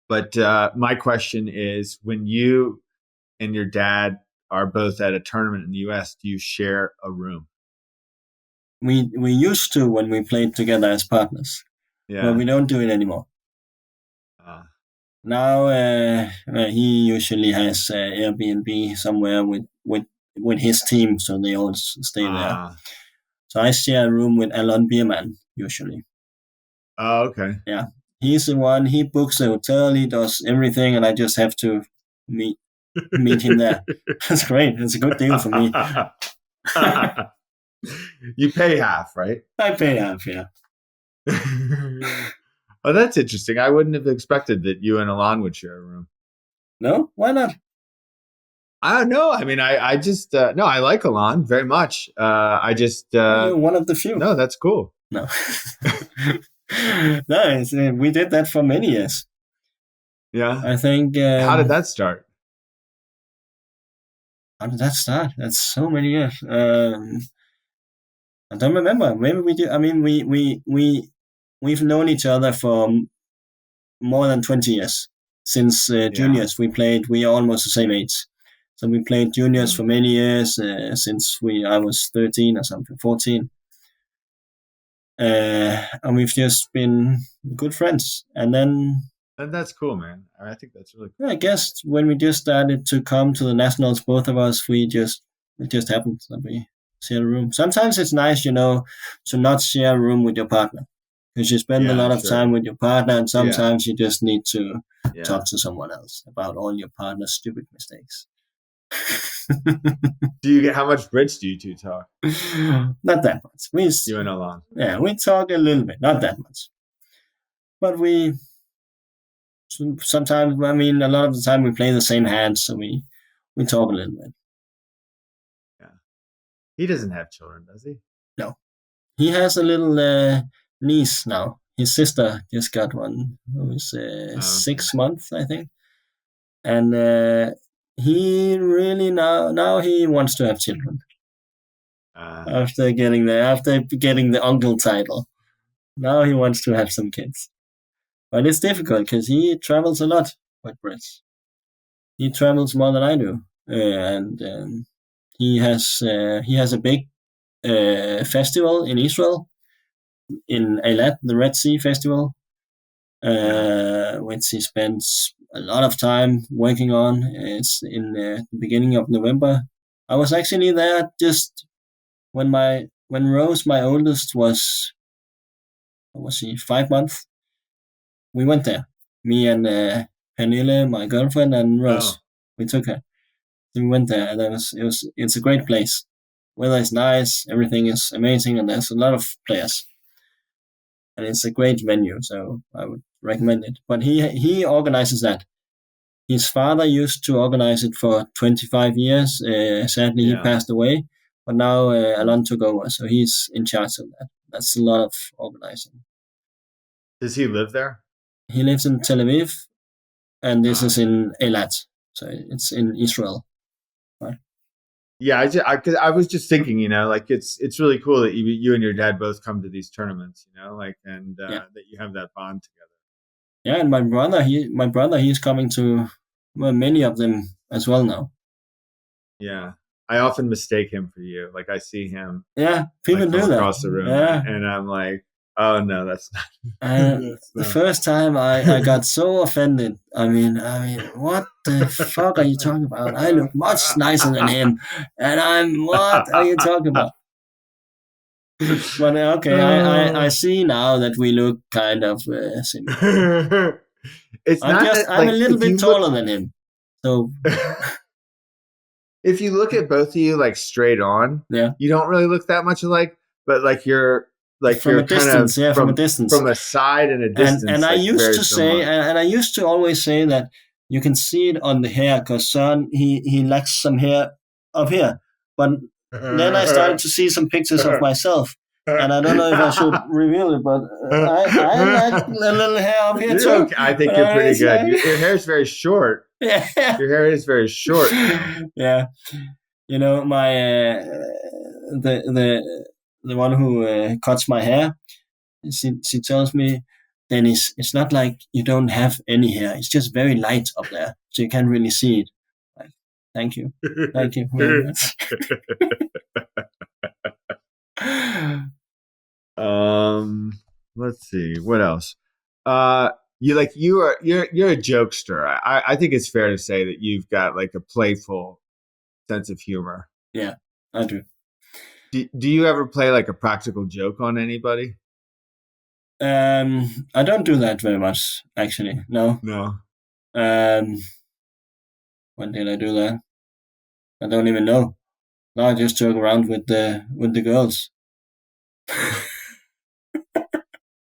But my question is, when you and your dad are both at a tournament in the U.S., do you share a room? We used to when we played together as partners. Yeah. But we don't do it anymore. Now he usually has Airbnb somewhere with his team, so they all stay there. So I share a room with Alon Bierman usually. Oh, okay. Yeah, he's the one. He books the hotel. He does everything, and I just have to meet him there. That's great. It's a good deal for me. You pay half, right? I pay half, yeah. Oh, that's interesting. I wouldn't have expected that you and Alon would share a room. No? Why not? I don't know. I mean, I just, no, I like Alon very much. I just... You're one of the few. No, that's cool. No. No, we did that for many years. Yeah. I think... How did that start? How did that start? That's so many years. I don't remember. Maybe we do. I mean, we've known each other for more than 20 years. Since juniors, we are almost the same age. So we played juniors for many years, since I was 13 or something, 14. And we've just been good friends. And that's cool, man. I think that's really cool. I guess when we just started to come to the nationals, both of us, it just happened that we share a room. Sometimes it's nice, to not share a room with your partner. because you spend a Yeah, lot of sure. time with your partner, and Yeah. sometimes you just need to Yeah. talk to someone else about all your partner's stupid mistakes. How much Brits do you two talk? Not that much. You and Alon. We talk a little bit, not that much, but we sometimes. I mean, a lot of the time we play the same hands, so we talk a little bit. Yeah. He doesn't have children, does he? No, he has a little niece now. His sister just got one who is Okay. 6 months, I think, and he really now he wants to have children after getting the uncle title. Now he wants to have some kids, but it's difficult because he travels a lot with Brits. He travels more than I do, and he has a big festival in Israel, in Eilat, the Red Sea Festival, which he spends a lot of time working on. It's in the beginning of November. I was actually there just when Rose, my oldest, was, what was she, 5 months. We went there, me and Pernille, my girlfriend, and Rose. We took her. So we went there, and it's a great place. Weather is nice, everything is amazing, and there's a lot of players. And it's a great venue, so I would recommend it. But he organizes that. His father used to organize it for 25 years. Sadly, he passed away, but now Alon took over, so he's in charge of that. That's a lot of organizing. Does he live there? He lives in Tel Aviv, and this is in Eilat, so it's in Israel. Right? Yeah, I was just thinking, like it's really cool that you and your dad both come to these tournaments, and that you have that bond together. Yeah, and my brother, he's coming to many of them as well now. Yeah, I often mistake him for you. Like I see him. Yeah, people do that across the room, and I'm like, oh no, that's not. The first time I got so offended. I mean, what the fuck are you talking about? I look much nicer than him, and what are you talking about? But okay, I see now that we look kind of similar. I'm a little bit taller than him, so. If you look at both of you like straight on, you don't really look that much alike. But like you're from a distance, from a distance, from a side and a distance. And I used to say, and I used to always say that you can see it on the hair because Søren he lacks some hair up here. But then I started to see some pictures of myself. And I don't know if I should reveal it, but I like a little hair up here too. Okay. I think you're pretty good. Your hair is very short. Yeah. Your hair is very short. Yeah. My the one who cuts my hair, she tells me, Dennis, it's not like you don't have any hair. It's just very light up there, so you can't really see it. Like, thank you very much. Let's see what else. You're a jokester. I think it's fair to say that you've got like a playful sense of humor. Yeah, I do. Do you ever play like a practical joke on anybody? I don't do that very much, actually. No. When did I do that? I don't even know. No, I just joke around with the girls.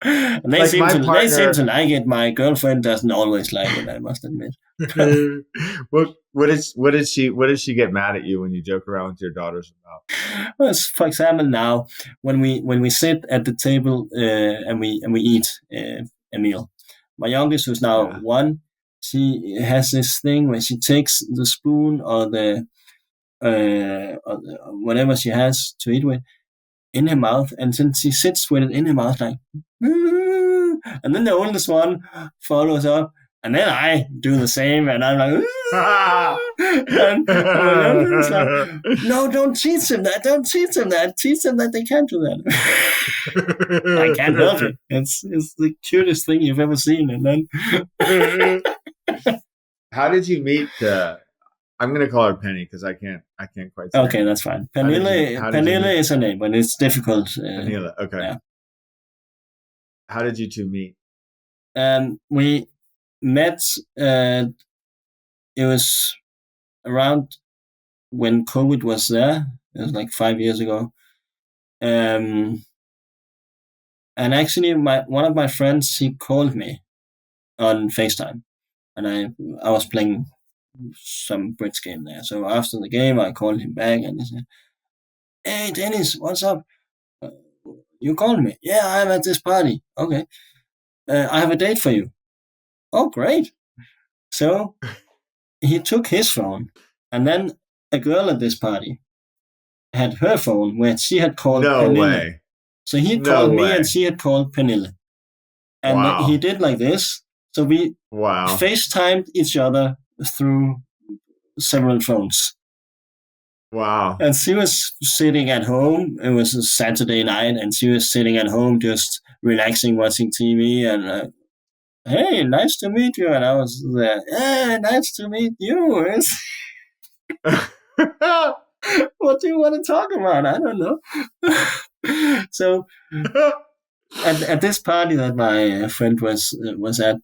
And they seem to like it. My girlfriend doesn't always like it, I must admit. What did she get mad at you when you joke around with your daughters about? Well, for example, now when we sit at the table and we eat a meal, my youngest, who's now 1, she has this thing where she takes the spoon or the whatever she has to eat with in her mouth, and then she sits with it in her mouth like, and then the oldest one follows up, and then I do the same, and I'm like, and like, no, don't teach them that. Don't teach them that. Teach them that they can't do that. I can't help it. It's the cutest thing you've ever seen, and then. How did you meet? I'm going to call her Penny because I can't quite say okay, that's fine. Pernille is her name, but it's difficult. Pernille, okay. How did you two meet? We met. It was around when COVID was there. It was like 5 years ago. Um, and actually, one of my friends he called me on FaceTime, and I was playing some bridge game there. So after the game, I called him back and he said, "Hey Dennis, what's up? Uh, you called me? Yeah, I'm at this party. Okay, I have a date for you. Oh, great." So he took his phone, and then a girl at this party had her phone where she had called No Pernille. way. So he No called me and way. she had called Pernille. And he Wow. did like this. So we Wow. FaceTimed each other through several phones. Wow. And she was sitting at home. It was a Saturday night, and she was sitting at home just relaxing, watching TV. And hey, nice to meet you. And I was there. Hey, nice to meet you. What do you want to talk about? I don't know. So at this party that my friend was at,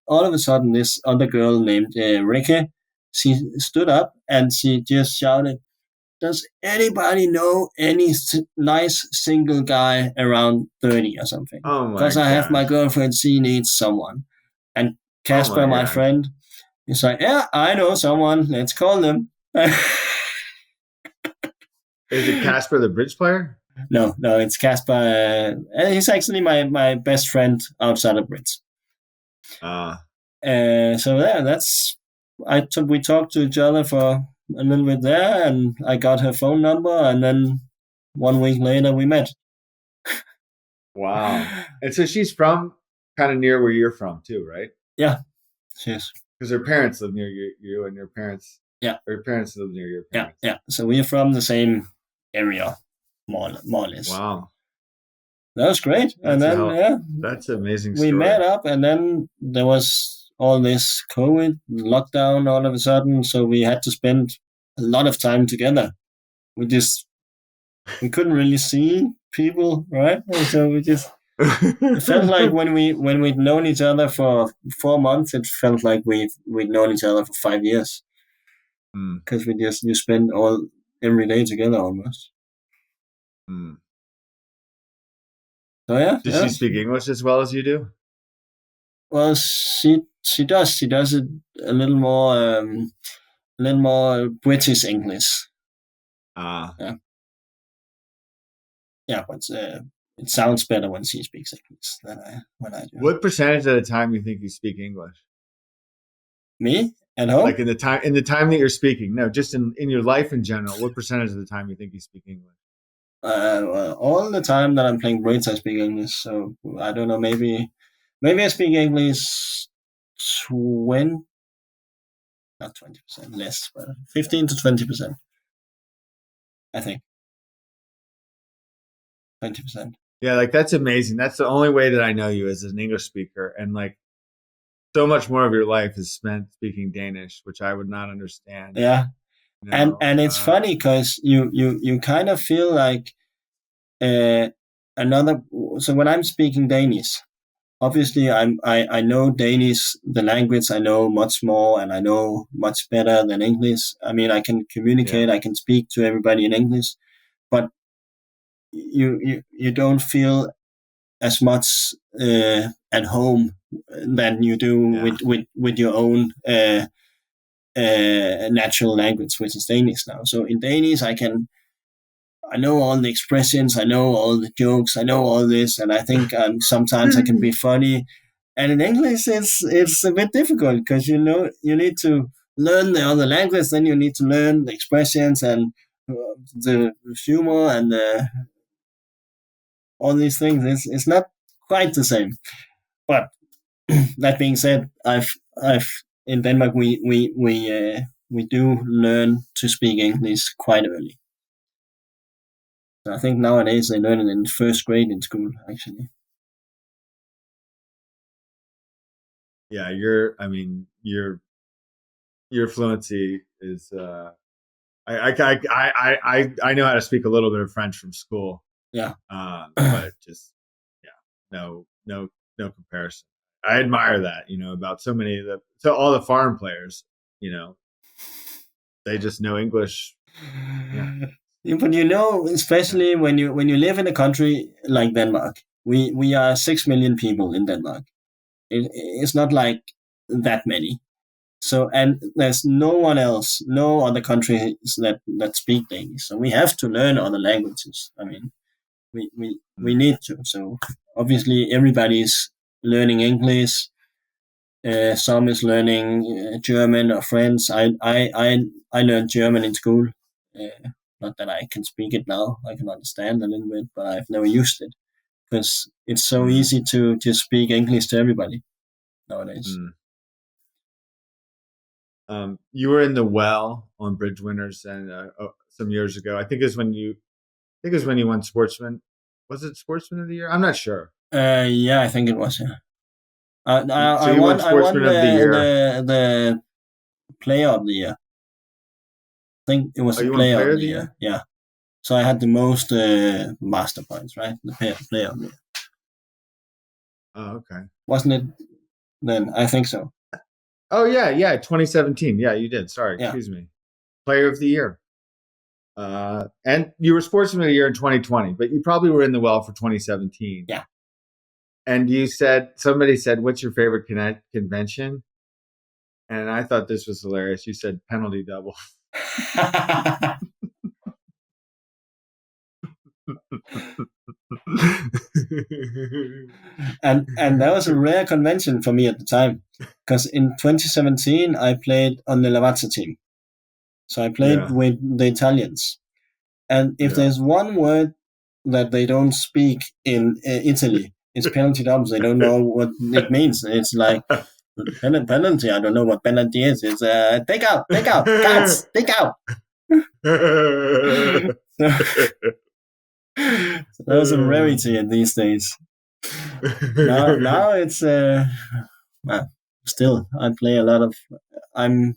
all of a sudden this other girl named Rikke, she stood up and she just shouted, "Does anybody know any nice single guy around 30 or something? Oh my Because I have my gosh. girlfriend, she needs someone." And Oh Casper, my my gosh. friend, is like, "Yeah, I know someone. Let's call them." Is it Casper the bridge player? No, it's Casper. He's actually my best friend outside of Brits. Uh, So yeah, we talked to each other for a little bit there, and I got her phone number, and then 1 week later we met. wow. And so she's from kind of near where you're from too, right? Yeah, cheers. Because her parents live near you and your parents, Yeah, or your parents live near your yeah, parents. yeah. So we're from the same area, more or less. Wow. That was great. And then That's an amazing we story. met up, and then there was all this COVID lockdown all of a sudden, so we had to spend a lot of time together. We couldn't really see people, right? And so it felt like when we'd known each other for 4 months, it felt like we'd known each other for 5 years Mm, because you spend every day together almost. mm. So yeah, Does yeah. she speak English as well as you do? Well, she does. She does it a little more British English. Ah. Yeah, yeah, but it sounds better when she speaks English than when I do. What percentage of the time you think you speak English? Me at home? Like in the time that you're speaking? No, just in your life in general. What percentage of the time you think you speak English? All the time that I'm playing bridge, I speak English. So I don't know. Maybe I speak English 20, not 20%, less, but 15 to 20%. I think 20%. Yeah, like that's amazing. That's the only way that I know you as an English speaker, and like so much more of your life is spent speaking Danish, which I would not understand. Yeah, You know, and it's funny because you kind of feel like uh, another. So when I'm speaking Danish, obviously I know Danish, the language I know much more, and I know much better than English. I mean, I can communicate, yeah, I can speak to everybody in English, but you don't feel as much at home than you do yeah, with your own natural language, which is Danish now. So in Danish, I know all the expressions, I know all the jokes, I know all this, and I think sometimes I can be funny. And in English, it's a bit difficult because you need to learn the other language, then you need to learn the expressions and the humor and all these things. It's not quite the same. But that being said, I've in Denmark we do learn to speak English quite early. So I think nowadays they learn it in first grade in school, actually. yeah. I mean, your fluency is. I know how to speak a little bit of French from school, Yeah. but just yeah, no, no comparison. I admire that, about so all the foreign players, you know, they just know English. Yeah. Yeah, but Yeah. especially when you live in a country like Denmark, we are 6 million people in Denmark. It's not like that many. So and there's no one else, no other countries that speak Danish. So we have to learn other languages. I mean, we Mm. need to. So obviously everybody's learning English. Some is learning German or French. I learned German in school. Not that I can speak it now. I can understand a little bit, but I've never used it because it's so Mm. easy to just speak English to everybody nowadays. Mm. You were in the well on Bridge Winners and some years ago. I think it was when you won Sportsman. Was it Sportsman of the Year? I'm not sure. Yeah, I think it was. Yeah. So I you won won. I won Sportsman of the Year. the player of the year. I think it was Oh, the you won player Player of of the the year. Year? Yeah. So I had the most master points, right? The player of the year. Oh, okay. Wasn't it then? I think so. Oh, yeah, yeah. 2017. Yeah, you did. Sorry, Yeah. excuse me. Player of the Year. And you were Sportsman of the Year in 2020, but you probably were in the well for 2017. Yeah. And somebody said, "What's your favorite convention?" And I thought this was hilarious. You said penalty double. and that was a rare convention for me at the time because in 2017 I played on the Lavazza team. So I played Yeah, with the Italians. And if yeah. there's one word that they don't speak in Italy, it's penalty doubles. They don't know what it means. It's like penalty. I don't know what penalty is. It's take out, cats, take out. So, so that was a rarity in these days. Now it's well, still I play a lot of. I'm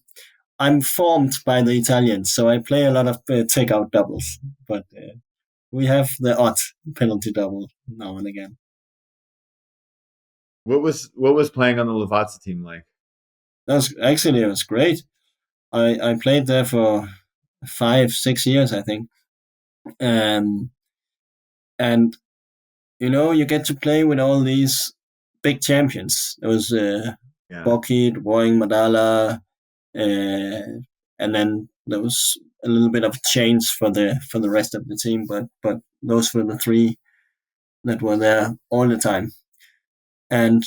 I'm formed by the Italians, so I play a lot of takeout doubles. But we have the odd penalty double now and again. What was playing on the Lavazza team like? It was great. I played there for 5 6 years, I think. Um, and you get to play with all these big champions. There was Yeah. Bokit, Woing, Madala, and then there was a little bit of change for the rest of the team, but those were the three that were there all the time, and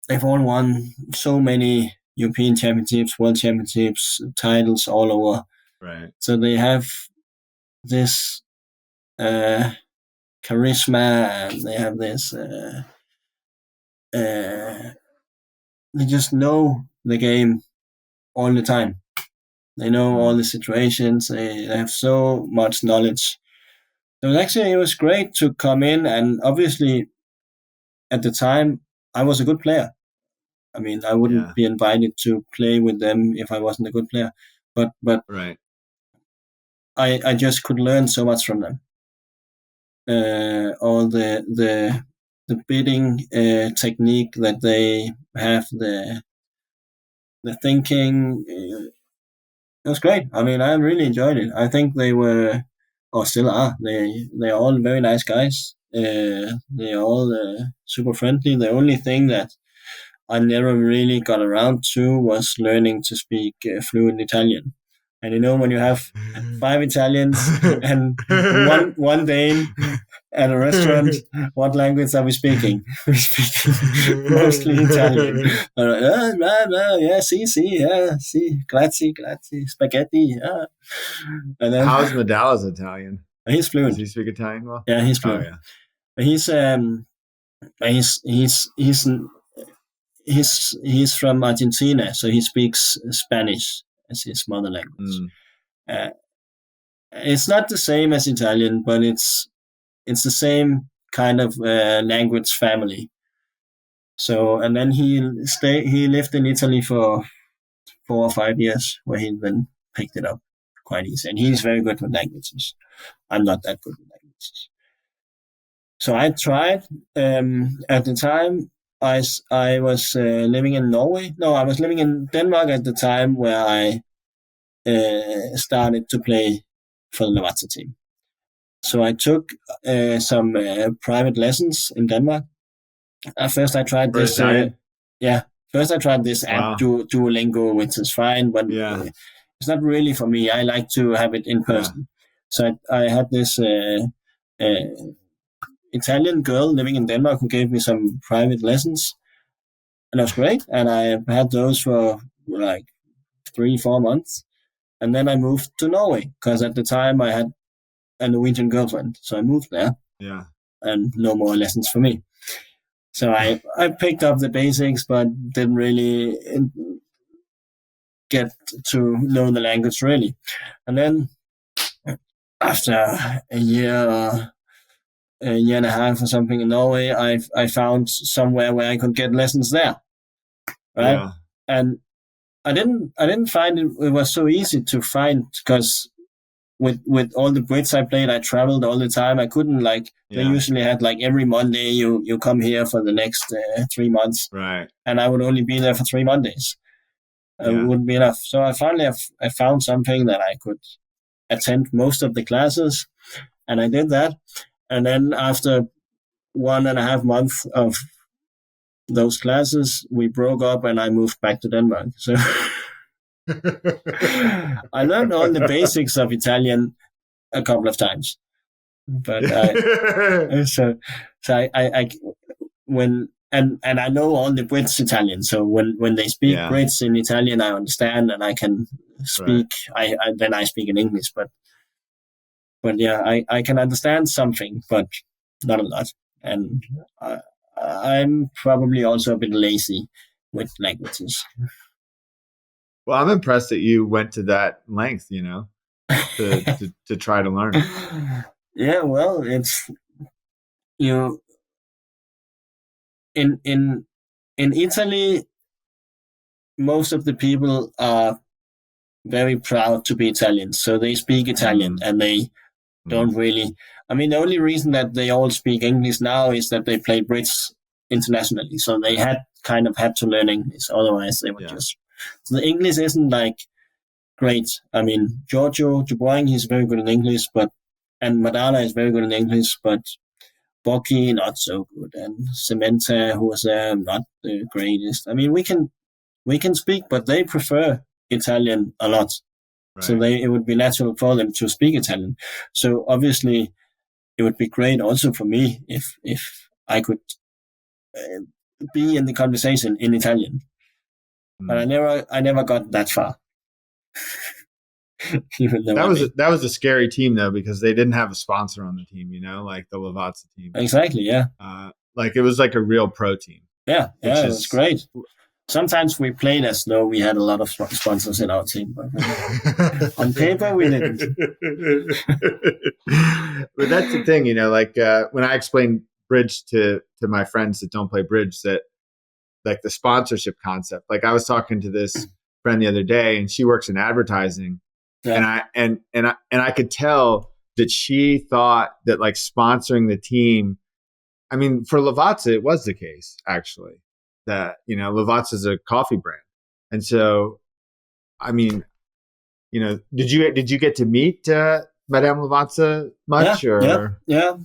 they've all won so many European championships, world championships, titles all over. Right. So they have this uh, charisma, and they have this. Uh, they just know the game all the time. They know all Mm. the situations. They have so much knowledge. So it was great to come in, and obviously at the time I was a good player. I mean, I wouldn't Yeah. be invited to play with them if I wasn't a good player. But Right. I just could learn so much from them. All the bidding technique that they have, the thinking. It was great. I mean, I really enjoyed it. I think they were, or still are. They are all very nice guys. They are all super friendly. The only thing that I never really got around to was learning to speak fluent Italian. And when you have 5 Italians and one Dane at a restaurant, what language are we speaking? We're speaking mostly Italian. Yeah, see, grazie, spaghetti, yeah. And then How's Madala's Italian? he's Does fluent. he speak Italian well? Yeah, he's Oh fluent. yeah. But he's from Argentina, so he speaks Spanish as his mother language. Mm. Uh, it's not the same as Italian, but it's the same kind of language family. So and then he lived in Italy for 4 or 5 years, where he then picked it up quite easy. And he's very good with languages. I'm not that good with languages. So I tried. At the time, I was living in Norway. No, I was living in Denmark at the time where I started to play for the Lavazza team. So I took some private lessons in Denmark. First, I tried For this. Italian? Yeah, first I tried this app Wow. Duolingo, which is fine, but Yeah. it's not really for me. I like to have it in person. So I had this Italian girl living in Denmark who gave me some private lessons, and it was great. And I had those for like 3-4 months, and then I moved to Norway because at the time I had a Norwegian girlfriend, so I moved there. Yeah. And no more lessons for me. So I picked up the basics, but didn't really get to know the language really. And then after a year and a half or something in Norway, I found somewhere where I could get lessons there, right? Yeah. And I didn't find it was so easy to find because with all the Brits I played, I traveled all the time. I couldn't they usually had every Monday you come here for the next 3 months, right? And I would only be there for 3 Mondays. It wouldn't be enough. So I finally I found something that I could attend most of the classes, and I did that. And then after 1.5 months of those classes, we broke up, and I moved back to Denmark. So I learned all the basics of Italian a couple of times, but when I know all the Brits Italian, so when they speak Brits in Italian, I understand and I can speak. Right. Then I speak in English, but yeah, I can understand something, but not a lot, and I'm probably also a bit lazy with languages. Well, I'm impressed that you went to that length, to try to learn. Yeah, well, it's in Italy, most of the people are very proud to be Italian, so they speak Italian, and they don't really. I mean, the only reason that they all speak English now is that they play Brits internationally, so they had to learn English. Otherwise, they would just. So the English isn't great. I mean, Giorgio De Bruyne, he's very good in English, and Madala is very good in English, but Bocchi not so good, and Cementa, who was not the greatest. I mean, we can speak, but they prefer Italian a lot, so it would be natural for them to speak Italian. So obviously, it would be great also for me if I could be in the conversation in Italian. But I never got that far. That was a scary team though, because they didn't have a sponsor on the team, like the Lavazza team. Exactly, yeah. It was like a real pro team. Yeah, it was great. Sometimes we played as though we had a lot of sponsors in our team, but on paper we didn't. But that's the thing, when I explain bridge to my friends that don't play bridge, that the sponsorship concept. I was talking to this friend the other day, and she works in advertising, and I could tell that she thought that sponsoring the team. I mean, for Lavazza, it was the case actually that Lavazza is a coffee brand, and so I mean, did you get to meet Madame Lavazza much? Yeah.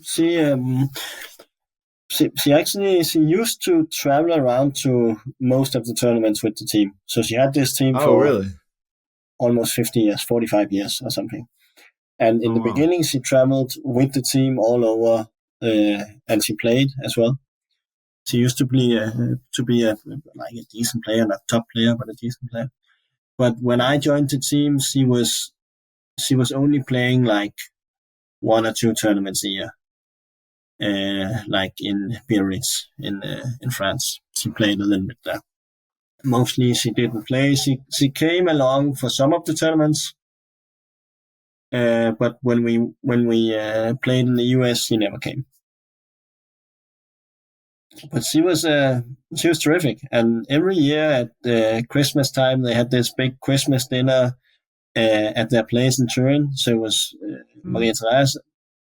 She used to travel around to most of the tournaments with the team. So she had this team for almost 50 years, 45 years or something. And in the beginning, she traveled with the team all over, and she played as well. She used to be a decent player, not top player, but a decent player. But when I joined the team, she was only playing 1 or 2 tournaments a year. In Biarritz in France. She played a little bit there. Mostly she didn't play. She came along for some of the tournaments, but when we played in the US, she never came. But she was terrific, and every year at Christmas time they had this big Christmas dinner at their place in Turin. So it was Maria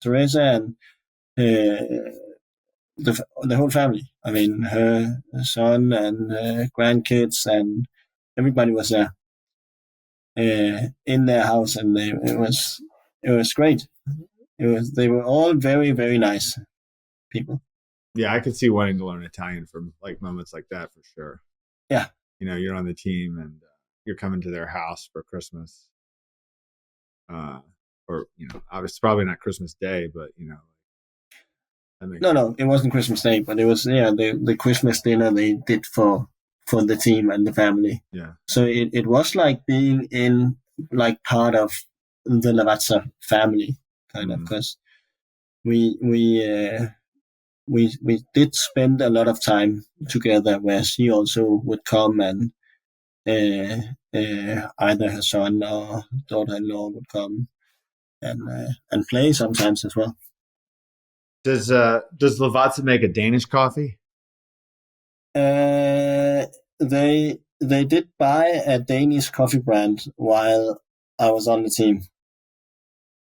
Teresa and the whole family. I mean, her son and grandkids and everybody was there in their house, and it was great. They were all very, very nice people. Yeah, I could see wanting to learn Italian for like moments like that for sure. Yeah. You're on the team and you're coming to their house for Christmas. Or obviously probably not Christmas Day, but No, it wasn't Christmas Day, but it was the Christmas dinner they did for the team and the family. Yeah. So it was like being in like part of the Lavazza family, kind of, because we did spend a lot of time together, where she also would come and either her son or daughter-in-law would come and play sometimes as well. Does Lavazza make a Danish coffee? They did buy a Danish coffee brand while I was on the team,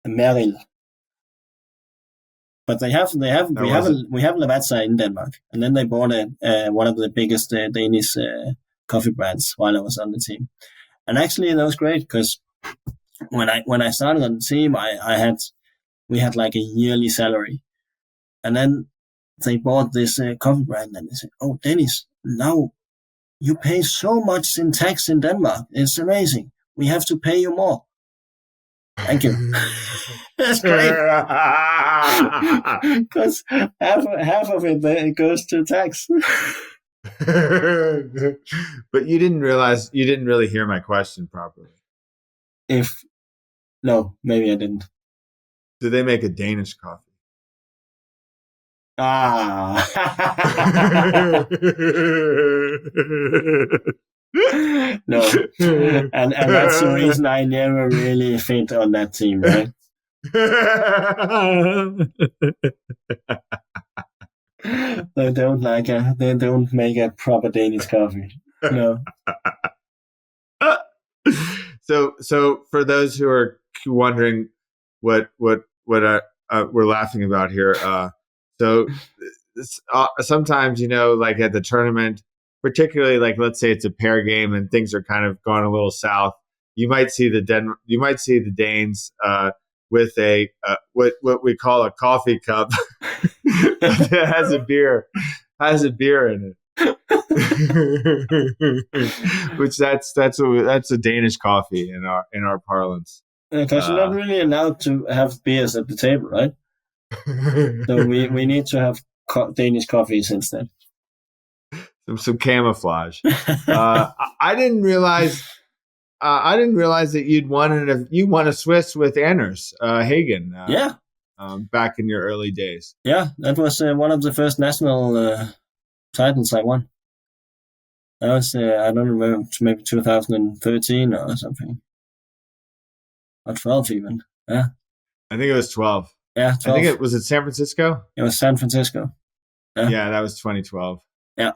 Merrill. But we have Lavazza in Denmark, and then they bought one of the biggest Danish coffee brands while I was on the team. And actually, that was great, because when I started on the team, we had like a yearly salary, and then they bought this coffee brand, and they said, "Oh, Dennis, now you pay so much in tax in Denmark. It's amazing. We have to pay you more." Thank you. That's great. Because half of it goes to tax. But you didn't really hear my question properly. No, maybe I didn't. Do they make a Danish coffee? Ah. No. And that's the reason I never really fit on that team, right? They don't make a proper Danish coffee. No. So for those who are wondering what we're laughing about here, so sometimes like at the tournament, particularly like let's say it's a pair game and things are kind of going a little south, you might see the Danes with a what we call a coffee cup that has a beer in it. Which that's a Danish coffee in our parlance. Because you're not really allowed to have beers at the table, right? So we need to have Danish coffees instead. Some camouflage. I didn't realize that you won a Swiss with Anders Hagen. Yeah. Back in your early days. Yeah, that was one of the first national titles I won. That was I don't remember, maybe 2013 or something, or 12 even. Yeah. I think it was 12. Yeah, 12. I think it was San Francisco. It was San Francisco. Yeah, that was 2012. Yeah.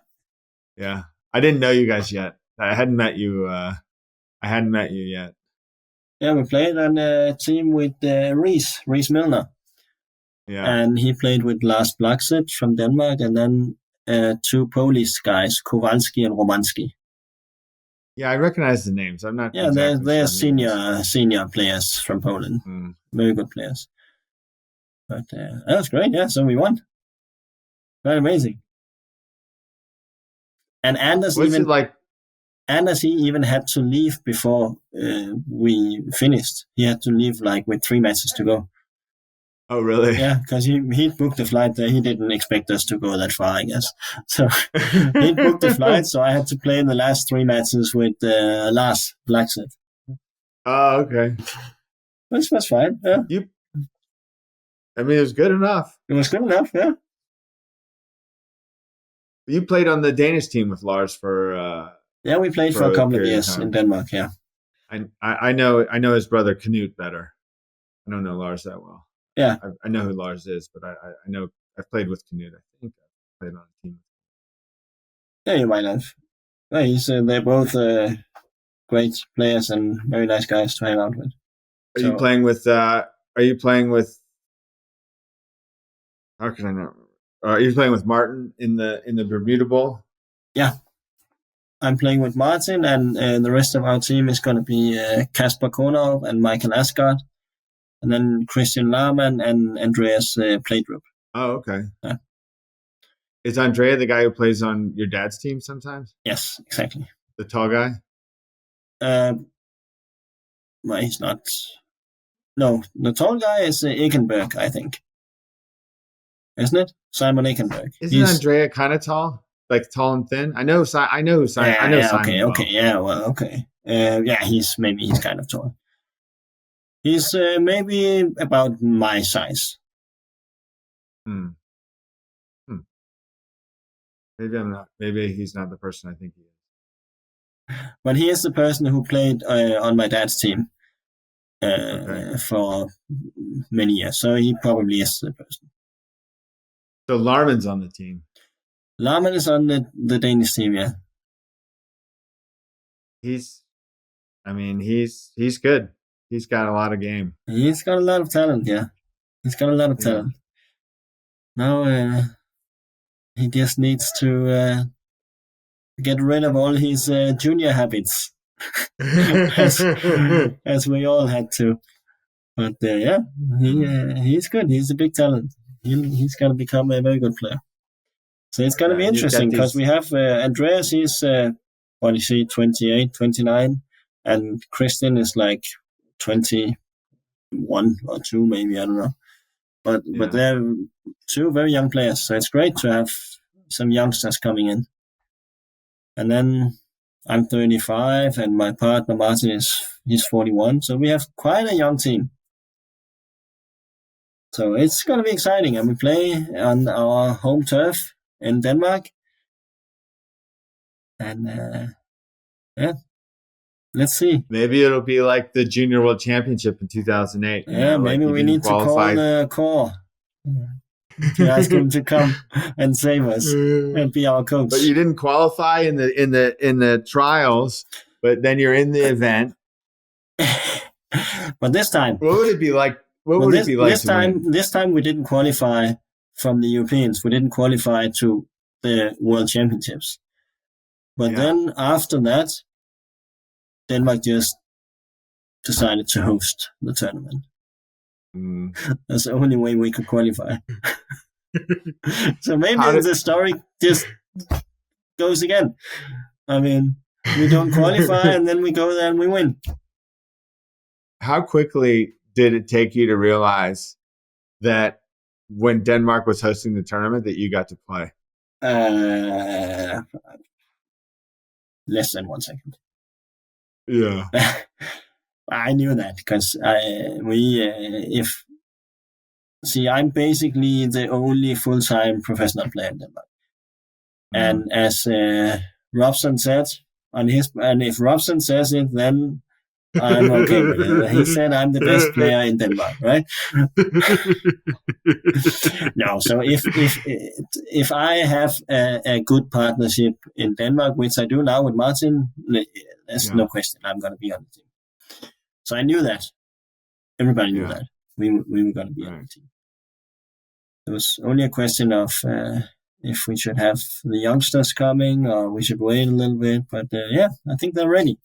Yeah, I didn't know you guys yet. I hadn't met you. I hadn't met you yet. Yeah, we played on a team with Reese Milner. Yeah, and he played with Lars Blackset from Denmark, and then two Polish guys, Kowalski and Romanski. Yeah, I recognize the names. I'm not. Yeah, exactly they're sure senior players from Poland. Very good players. But that was great. Yeah, so we won. Very amazing. And Anders he even had to leave before we finished. He had to leave like with 3 matches to go. Oh, really? Yeah, because he booked the flight there. He didn't expect us to go that far, I guess. So he booked the flight, so I had to play in the last 3 matches with Lars Blackset. Oh, okay. Which was fine, yeah. It was good enough. It was good enough, yeah. You played on the Danish team with Lars for... yeah, we played for a couple of years in Denmark, yeah. I know his brother Knut better. I don't know Lars that well. Yeah. I know who Lars is, but I know I've played with Knut. I think I played on a team. Yeah, you might have. Yeah, they're both great players and very nice guys to hang out with. Are you playing with? How can I know? You're playing with Martin in the Bermuda Bowl. Yeah, I'm playing with Martin, and the rest of our team is going to be Kasper Konov and Michael Asgard, and then Christian Lahmann and Andreas Playdrup. Oh, okay. Yeah. Is Andrea the guy who plays on your dad's team sometimes? Yes, exactly. The tall guy? Well, he's not. No, the tall guy is Ekenberg, I think. Isn't it? Simon Ekenberg. Isn't Andrea kind of tall? Like tall and thin? I know Simon. I know Simon. Okay, well. okay, yeah, well, okay. Yeah, he's kind of tall. He's maybe about my size. Maybe I'm not. Maybe he's not the person I think he is. But he is the person who played on my dad's team for many years. So he probably is the person. So Larman's on the team. Larman is on the Danish team, yeah. He's good. He's got a lot of game. He's got a lot of talent, yeah. He's got a lot of talent. Now he just needs to get rid of all his junior habits, as we all had to. But yeah, he's good. He's a big talent. He's going to become a very good player. So it's going to be interesting because we have Andreas. He's 28, 29, and Christian is like 21 or 2, maybe, I don't know. But they're two very young players, so it's great to have some youngsters coming in. And then I'm 35, and my partner Martin he's 41, so we have quite a young team. So it's going to be exciting, and we play on our home turf in Denmark. And let's see. Maybe it'll be like the Junior World Championship in 2008. Yeah, maybe we need to call the core to ask him to come and save us and be our coach. But you didn't qualify in the trials, but then you're in the event. But this time, what would it be like? This time we didn't qualify from the Europeans. We didn't qualify to the World Championships. But then after that, Denmark just decided to host the tournament. That's the only way we could qualify. So maybe the story just goes again. I mean, we don't qualify and then we go there and we win. How quickly did it take you to realize that when Denmark was hosting the tournament that you got to play? Less than 1 second. Yeah. I knew that because I'm basically the only full-time professional player in Denmark. And as Robson said and if Robson says it, then I'm okay with it. He said I'm the best player in Denmark, right? No, so if I have a good partnership in Denmark, which I do now with Martin, there's no question I'm going to be on the team. So I knew that. Everybody knew that. We were going to be on the team. It was only a question of if we should have the youngsters coming or we should wait a little bit. But I think they're ready.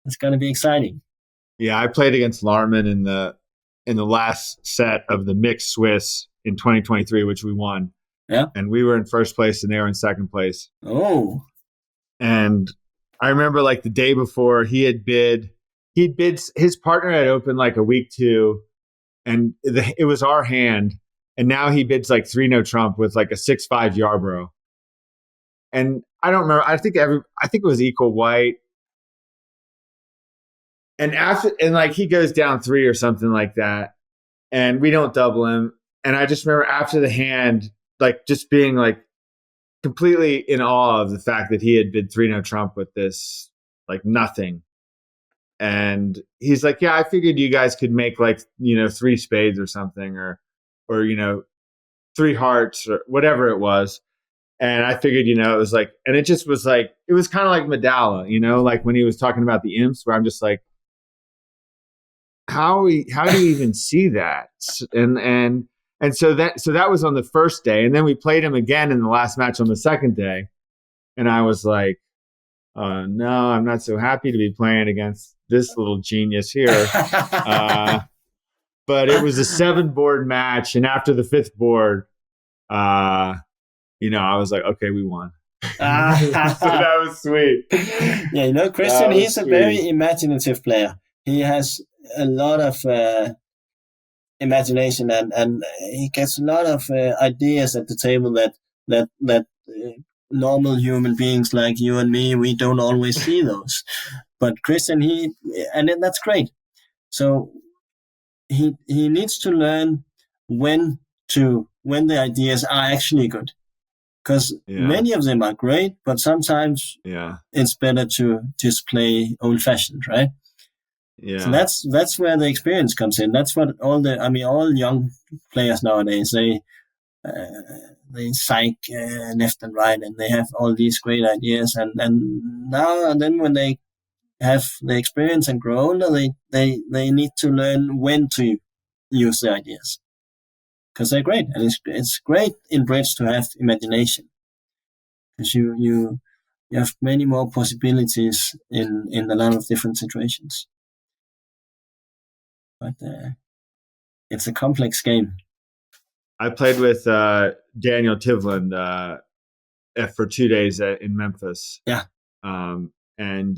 It's going to be exciting. Yeah, I played against Larman in the last set of the mixed Swiss in 2023, which we won. Yeah. And we were in first place and they were in second place. Oh. And I remember like the day before he'd bid, his partner had opened like a week 2 and it was our hand. And now he bids like 3-no trump with like a 6-5 Yarborough. And I don't remember. I think it was equal white. And like he goes down 3 or something like that, and we don't double him. And I just remember after the hand, like just being like completely in awe of the fact that he had bid 3-no trump with this like nothing. And he's like, "Yeah, I figured you guys could make like 3 spades or something, or 3 hearts or whatever it was." And I figured, it was like, and it just was like, it was kind of like Medalla, like when he was talking about the imps, where I'm just like, how do you even see that? And And so that was on the first day, and then we played him again in the last match on the second day, and I was like, no, I'm not so happy to be playing against this little genius here. But it was a 7-board match, and after the 5th board, I was like, okay, we won. So that was sweet. Yeah, Christian, he's a very imaginative player. He has a lot of imagination, and he gets a lot of ideas at the table that normal human beings like you and me, we don't always see those. But Christian, that's great. So he needs to learn when the ideas are actually good, because many of them are great, but sometimes it's better to just play old fashioned, right? Yeah. So that's where the experience comes in. That's what all young players nowadays, they psych left and right, and they have all these great ideas, and now and then when they have the experience and grow older, they need to learn when to use the ideas, because they're great, and it's great in bridge to have imagination, because you have many more possibilities in a lot of different situations. But it's a complex game. I played with Daniel Tivland for 2 days in Memphis. Yeah. And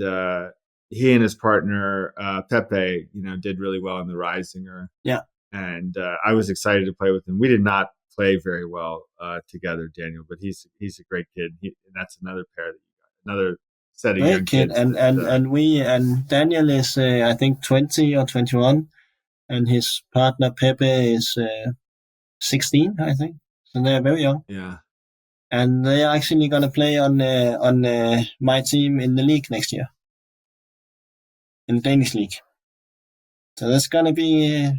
he and his partner Pepe, did really well in the Risinger. Yeah. And I was excited to play with him. We did not play very well together, Daniel, but he's a great kid. That's another pair, another set of young kids. And Daniel is I think 20 or 21, and his partner Pepe is 16, I think. So they're very young. Yeah. And they are actually going to play on my team in the league next year, in the Danish league. So that's going to be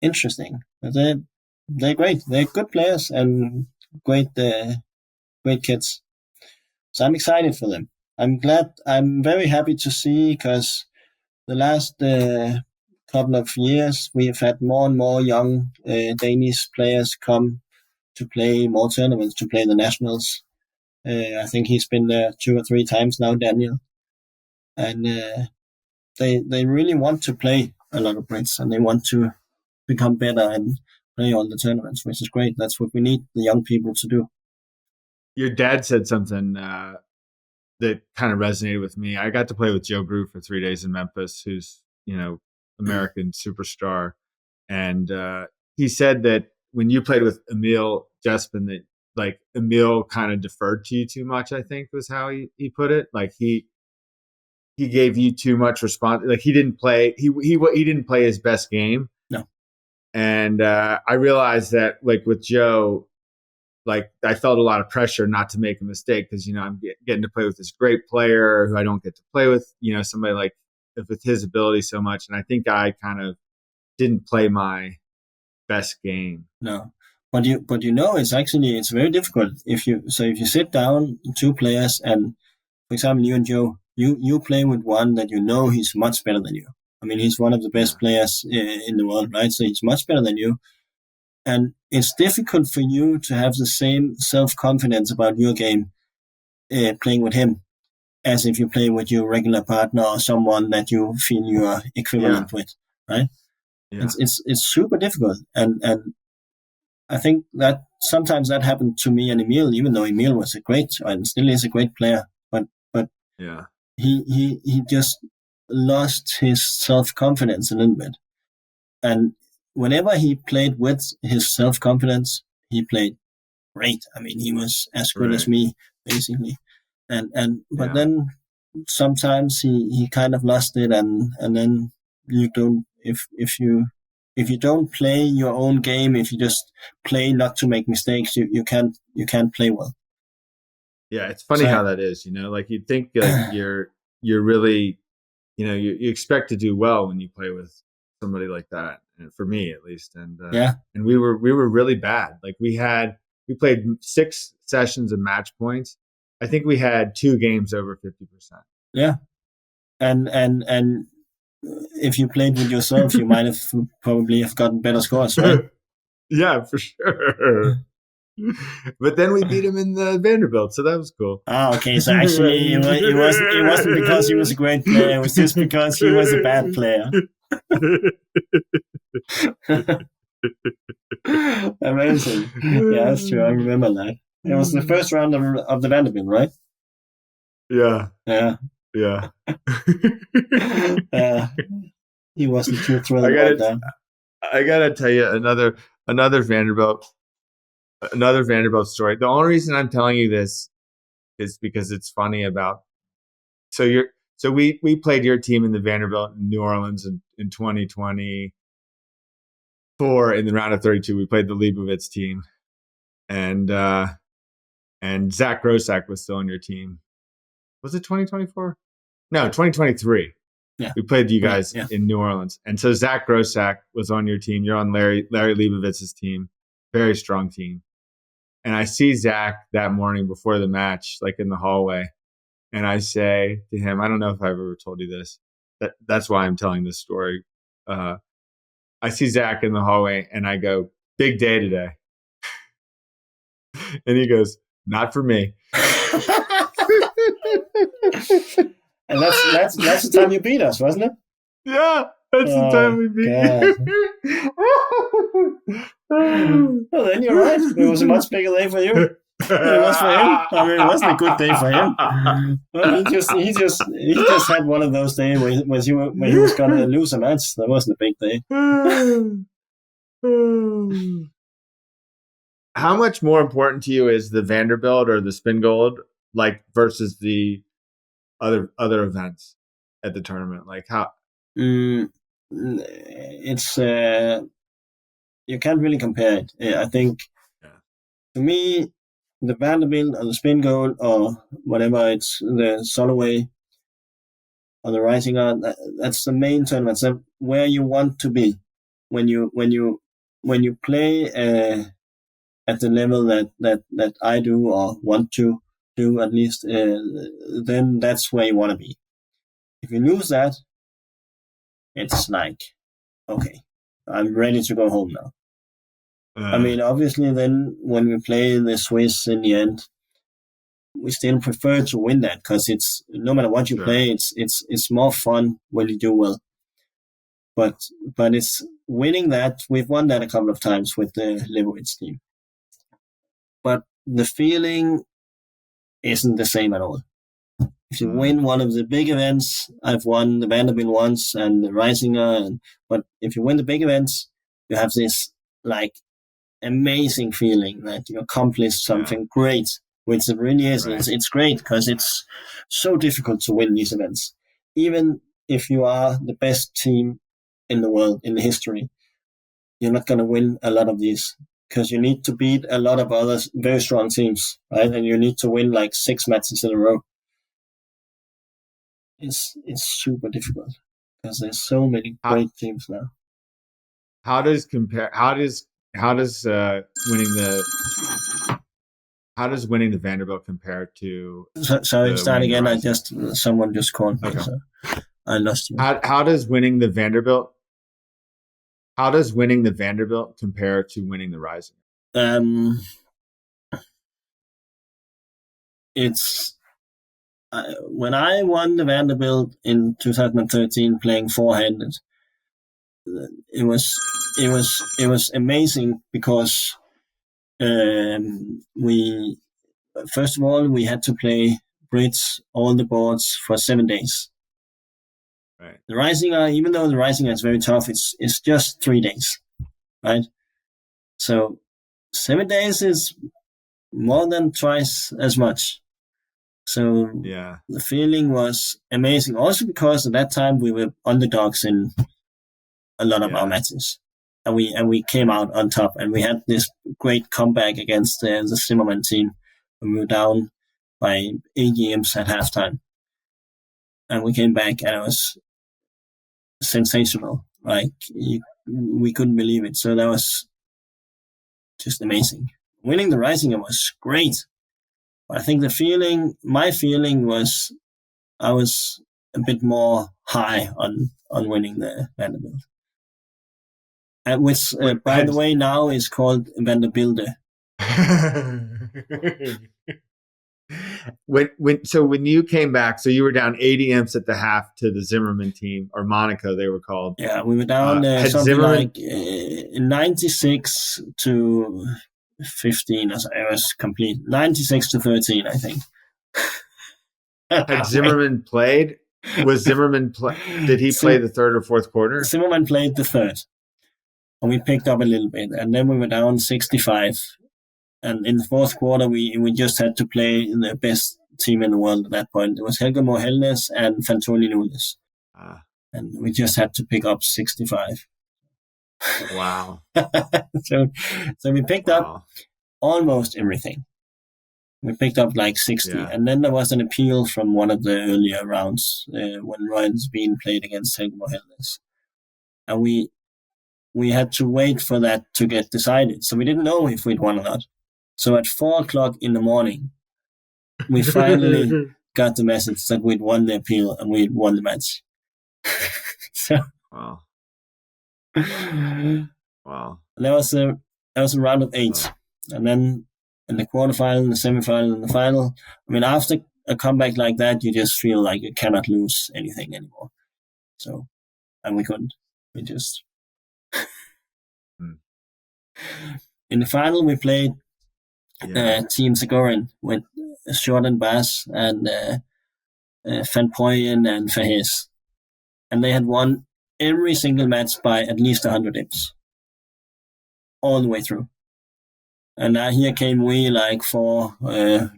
interesting. But they're great. They're good players and great kids. So I'm excited for them. I'm very happy to see, because the last couple of years we have had more and more young Danish players come to play more tournaments, to play the nationals. I think he's been there 2 or 3 times now, Daniel. And they really want to play a lot of Brits, and they want to become better and play all the tournaments, which is great. That's what we need the young people to do. Your dad said something that kind of resonated with me. I got to play with Joe Brew for 3 days in Memphis, who's, American superstar. And he said that when you played with Emil Jespin, that like Emil kind of deferred to you too much, I think was how he put it. Like he gave you too much response. Like he didn't play his best game. No. And I realized that, like with Joe, like I felt a lot of pressure not to make a mistake, because I'm getting to play with this great player who I don't get to play with, somebody like with his ability so much. And I think I kind of didn't play my best game. No, but it's very difficult if you sit down 2 players, and for example you and Joe, you play with one that he's much better than you. I mean, he's one of the best players in the world, right? So he's much better than you. And it's difficult for you to have the same self-confidence about your game playing with him as if you play with your regular partner or someone that you feel you are equivalent with, right? Yeah. It's super difficult. And I think that sometimes that happened to me and Emil, even though Emil was a great and still is a great player. But yeah, he just lost his self-confidence a little bit. And whenever he played with his self-confidence, he played great. I mean, he was as good as me, basically. But then sometimes he kind of lost it, and then you don't, if you don't play your own game, if you just play not to make mistakes, you can't play well. Yeah, it's funny how that is, like you'd think like you're really, you expect to do well when you play with somebody like that, for me at least. And and we were really bad. Like we played 6 sessions of match points. I think we had 2 games over 50%. Yeah, and if you played with yourself, you might have probably have gotten better scores, right? Yeah, for sure. But then we beat him in the Vanderbilt, so that was cool. Okay. So actually, it wasn't because he was a great player. It was just because he was a bad player. Amazing. Yeah, that's true. I remember that. It was the first round of the Vanderbilt, right? Yeah. Yeah. Yeah. He wasn't too thrilled about that. I gotta tell you another Vanderbilt story. The only reason I'm telling you this is because it's funny about. So we played your team in the Vanderbilt in New Orleans in 2024 in the round of 32. We played the Leibovitz team, and Zach Grossack was still on your team. Was it 2024? No, 2023. Yeah. We played you guys in New Orleans. And so Zach Grossack was on your team. You're on Larry Leibovitz's team. Very strong team. And I see Zach that morning before the match, like in the hallway. And I say to him, I don't know if I've ever told you this. That's why I'm telling this story. I see Zach in the hallway and I go, big day today. And he goes, not for me. And that's the time you beat us, wasn't it? Yeah, that's the time we beat you. Well, then you're right. It was a much bigger day for you than it was for him. I mean, it wasn't a good day for him. Well, he just had one of those days where he was going to lose a match. That wasn't a big day. How much more important to you is the Vanderbilt or the Spin Gold, like versus the other events at the tournament? Like how? It's you can't really compare it. I think to me, the Vanderbilt or the Spin Gold or whatever, it's the Soloway or the Rising Art. That's the main tournaments. That's where you want to be when you play at the level that I do or want to do at least. Then that's where you want to be. If you lose that, it's like, okay, I'm ready to go home now. I mean, obviously, then when we play the Swiss in the end, we still prefer to win that because it's no matter what you play, it's more fun when you do well. But it's winning that. We've won that a couple of times with the Leibovitz team, but the feeling isn't the same at all. If you win one of the big events, I've won the Vanderbilt once and the Risinger, but if you win the big events, you have this like amazing feeling that you accomplished something great, which it really is. Right. It's great because it's so difficult to win these events. Even if you are the best team in the world, in the history, you're not going to win a lot of these because you need to beat a lot of other very strong teams, right? And you need to win like 6 matches in a row. It's super difficult because there's so many great teams now. How does winning the Vanderbilt compare to? Sorry, start again. Someone just called me, so I lost you. How does winning the Vanderbilt? How does winning the Vanderbilt compare to winning the Rising? It's when I won the Vanderbilt in 2013, playing four-handed. It was amazing because we first of all we had to play bridge all the boards for 7 days. Right. The Risinger, even though the Risinger is very tough, it's just 3 days, right? So 7 days is more than twice as much. So the feeling was amazing. Also because at that time we were underdogs in a lot of our matches, and we came out on top, and we had this great comeback against the Zimmerman team when we were down by 8 games at halftime, and we came back, and it was sensational. Like we couldn't believe it. So that was just amazing. Winning the Risinger was great. But I think my feeling was I was a bit more high on winning the Vanderbilt. and which, by the way, now is called Vanderbilt Bilde. When you came back, so you were down 80 imps at the half to the Zimmerman team, or Monaco they were called. Yeah, we were down something Zimmerman... like 96 to 15. It was complete 96 to 13, I think. Had Zimmerman played? Was Zimmerman did he play the third or fourth quarter? Zimmerman played the third, and we picked up a little bit, and then we were down 65. And in the fourth quarter, we just had to play in the best team in the world at that point. It was Helge Mohelnes and Fantoni Nunes. And we just had to pick up 65. Wow. So we picked up almost everything. We picked up like 60. Yeah. And then there was an appeal from one of the earlier rounds when Ryan Bean played against Helge Mohelnes. And we had to wait for that to get decided. So we didn't know if we'd won or not. So at 4:00 in the morning, we finally got the message that we'd won the appeal and we'd won the match. So, wow. And that was a round of 8. And then in the quarterfinal, the semifinal, and the final, I mean, after a comeback like that, you just feel like you cannot lose anything anymore. So, and we couldn't. We just... In the final, we played Team Segurin with Jordan Bass and Van Poyen and Fahes. And they had won every single match by at least 100 imps. All the way through. And here came we, like 4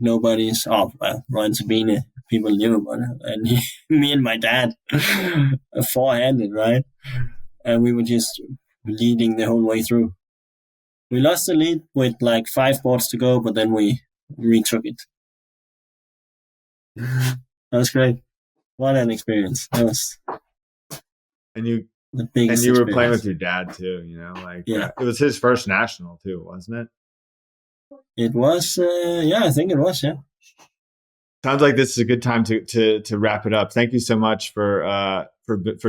nobodies. Ryan Sabine, people knew, but me and my dad, 4-handed, right? And we were just leading the whole way through. We lost the lead with like 5 boards to go, but then we retook it. That was great. What an experience. That was the biggest you were experience. Playing with your dad too, it was his first national too, wasn't it? It was, I think it was, yeah. Sounds like this is a good time to wrap it up. Thank you so much for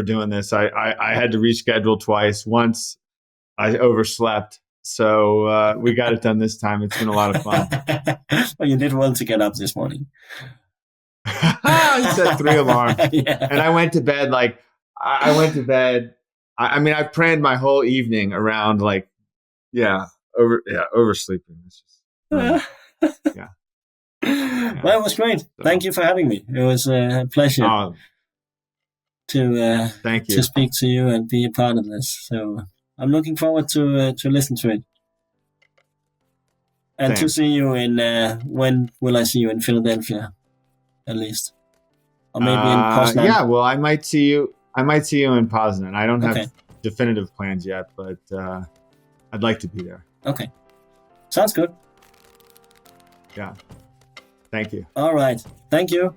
doing this. I had to reschedule twice. Once I overslept. So we got it done this time. It's been a lot of fun. Well, you did well to get up this morning. I set 3 alarms. And I went to bed I planned my whole evening around oversleeping. It's just, Well, it was great. Thank you for having me. It was a pleasure thank you. to speak to you and be a part of this. So I'm looking forward to listen to it. And to see you in, when will I see you in Philadelphia, at least? Or maybe in Poznan? Yeah, well, I might see you in Poznan. I don't have definitive plans yet, but I'd like to be there. Okay. Sounds good. Yeah. Thank you. All right. Thank you.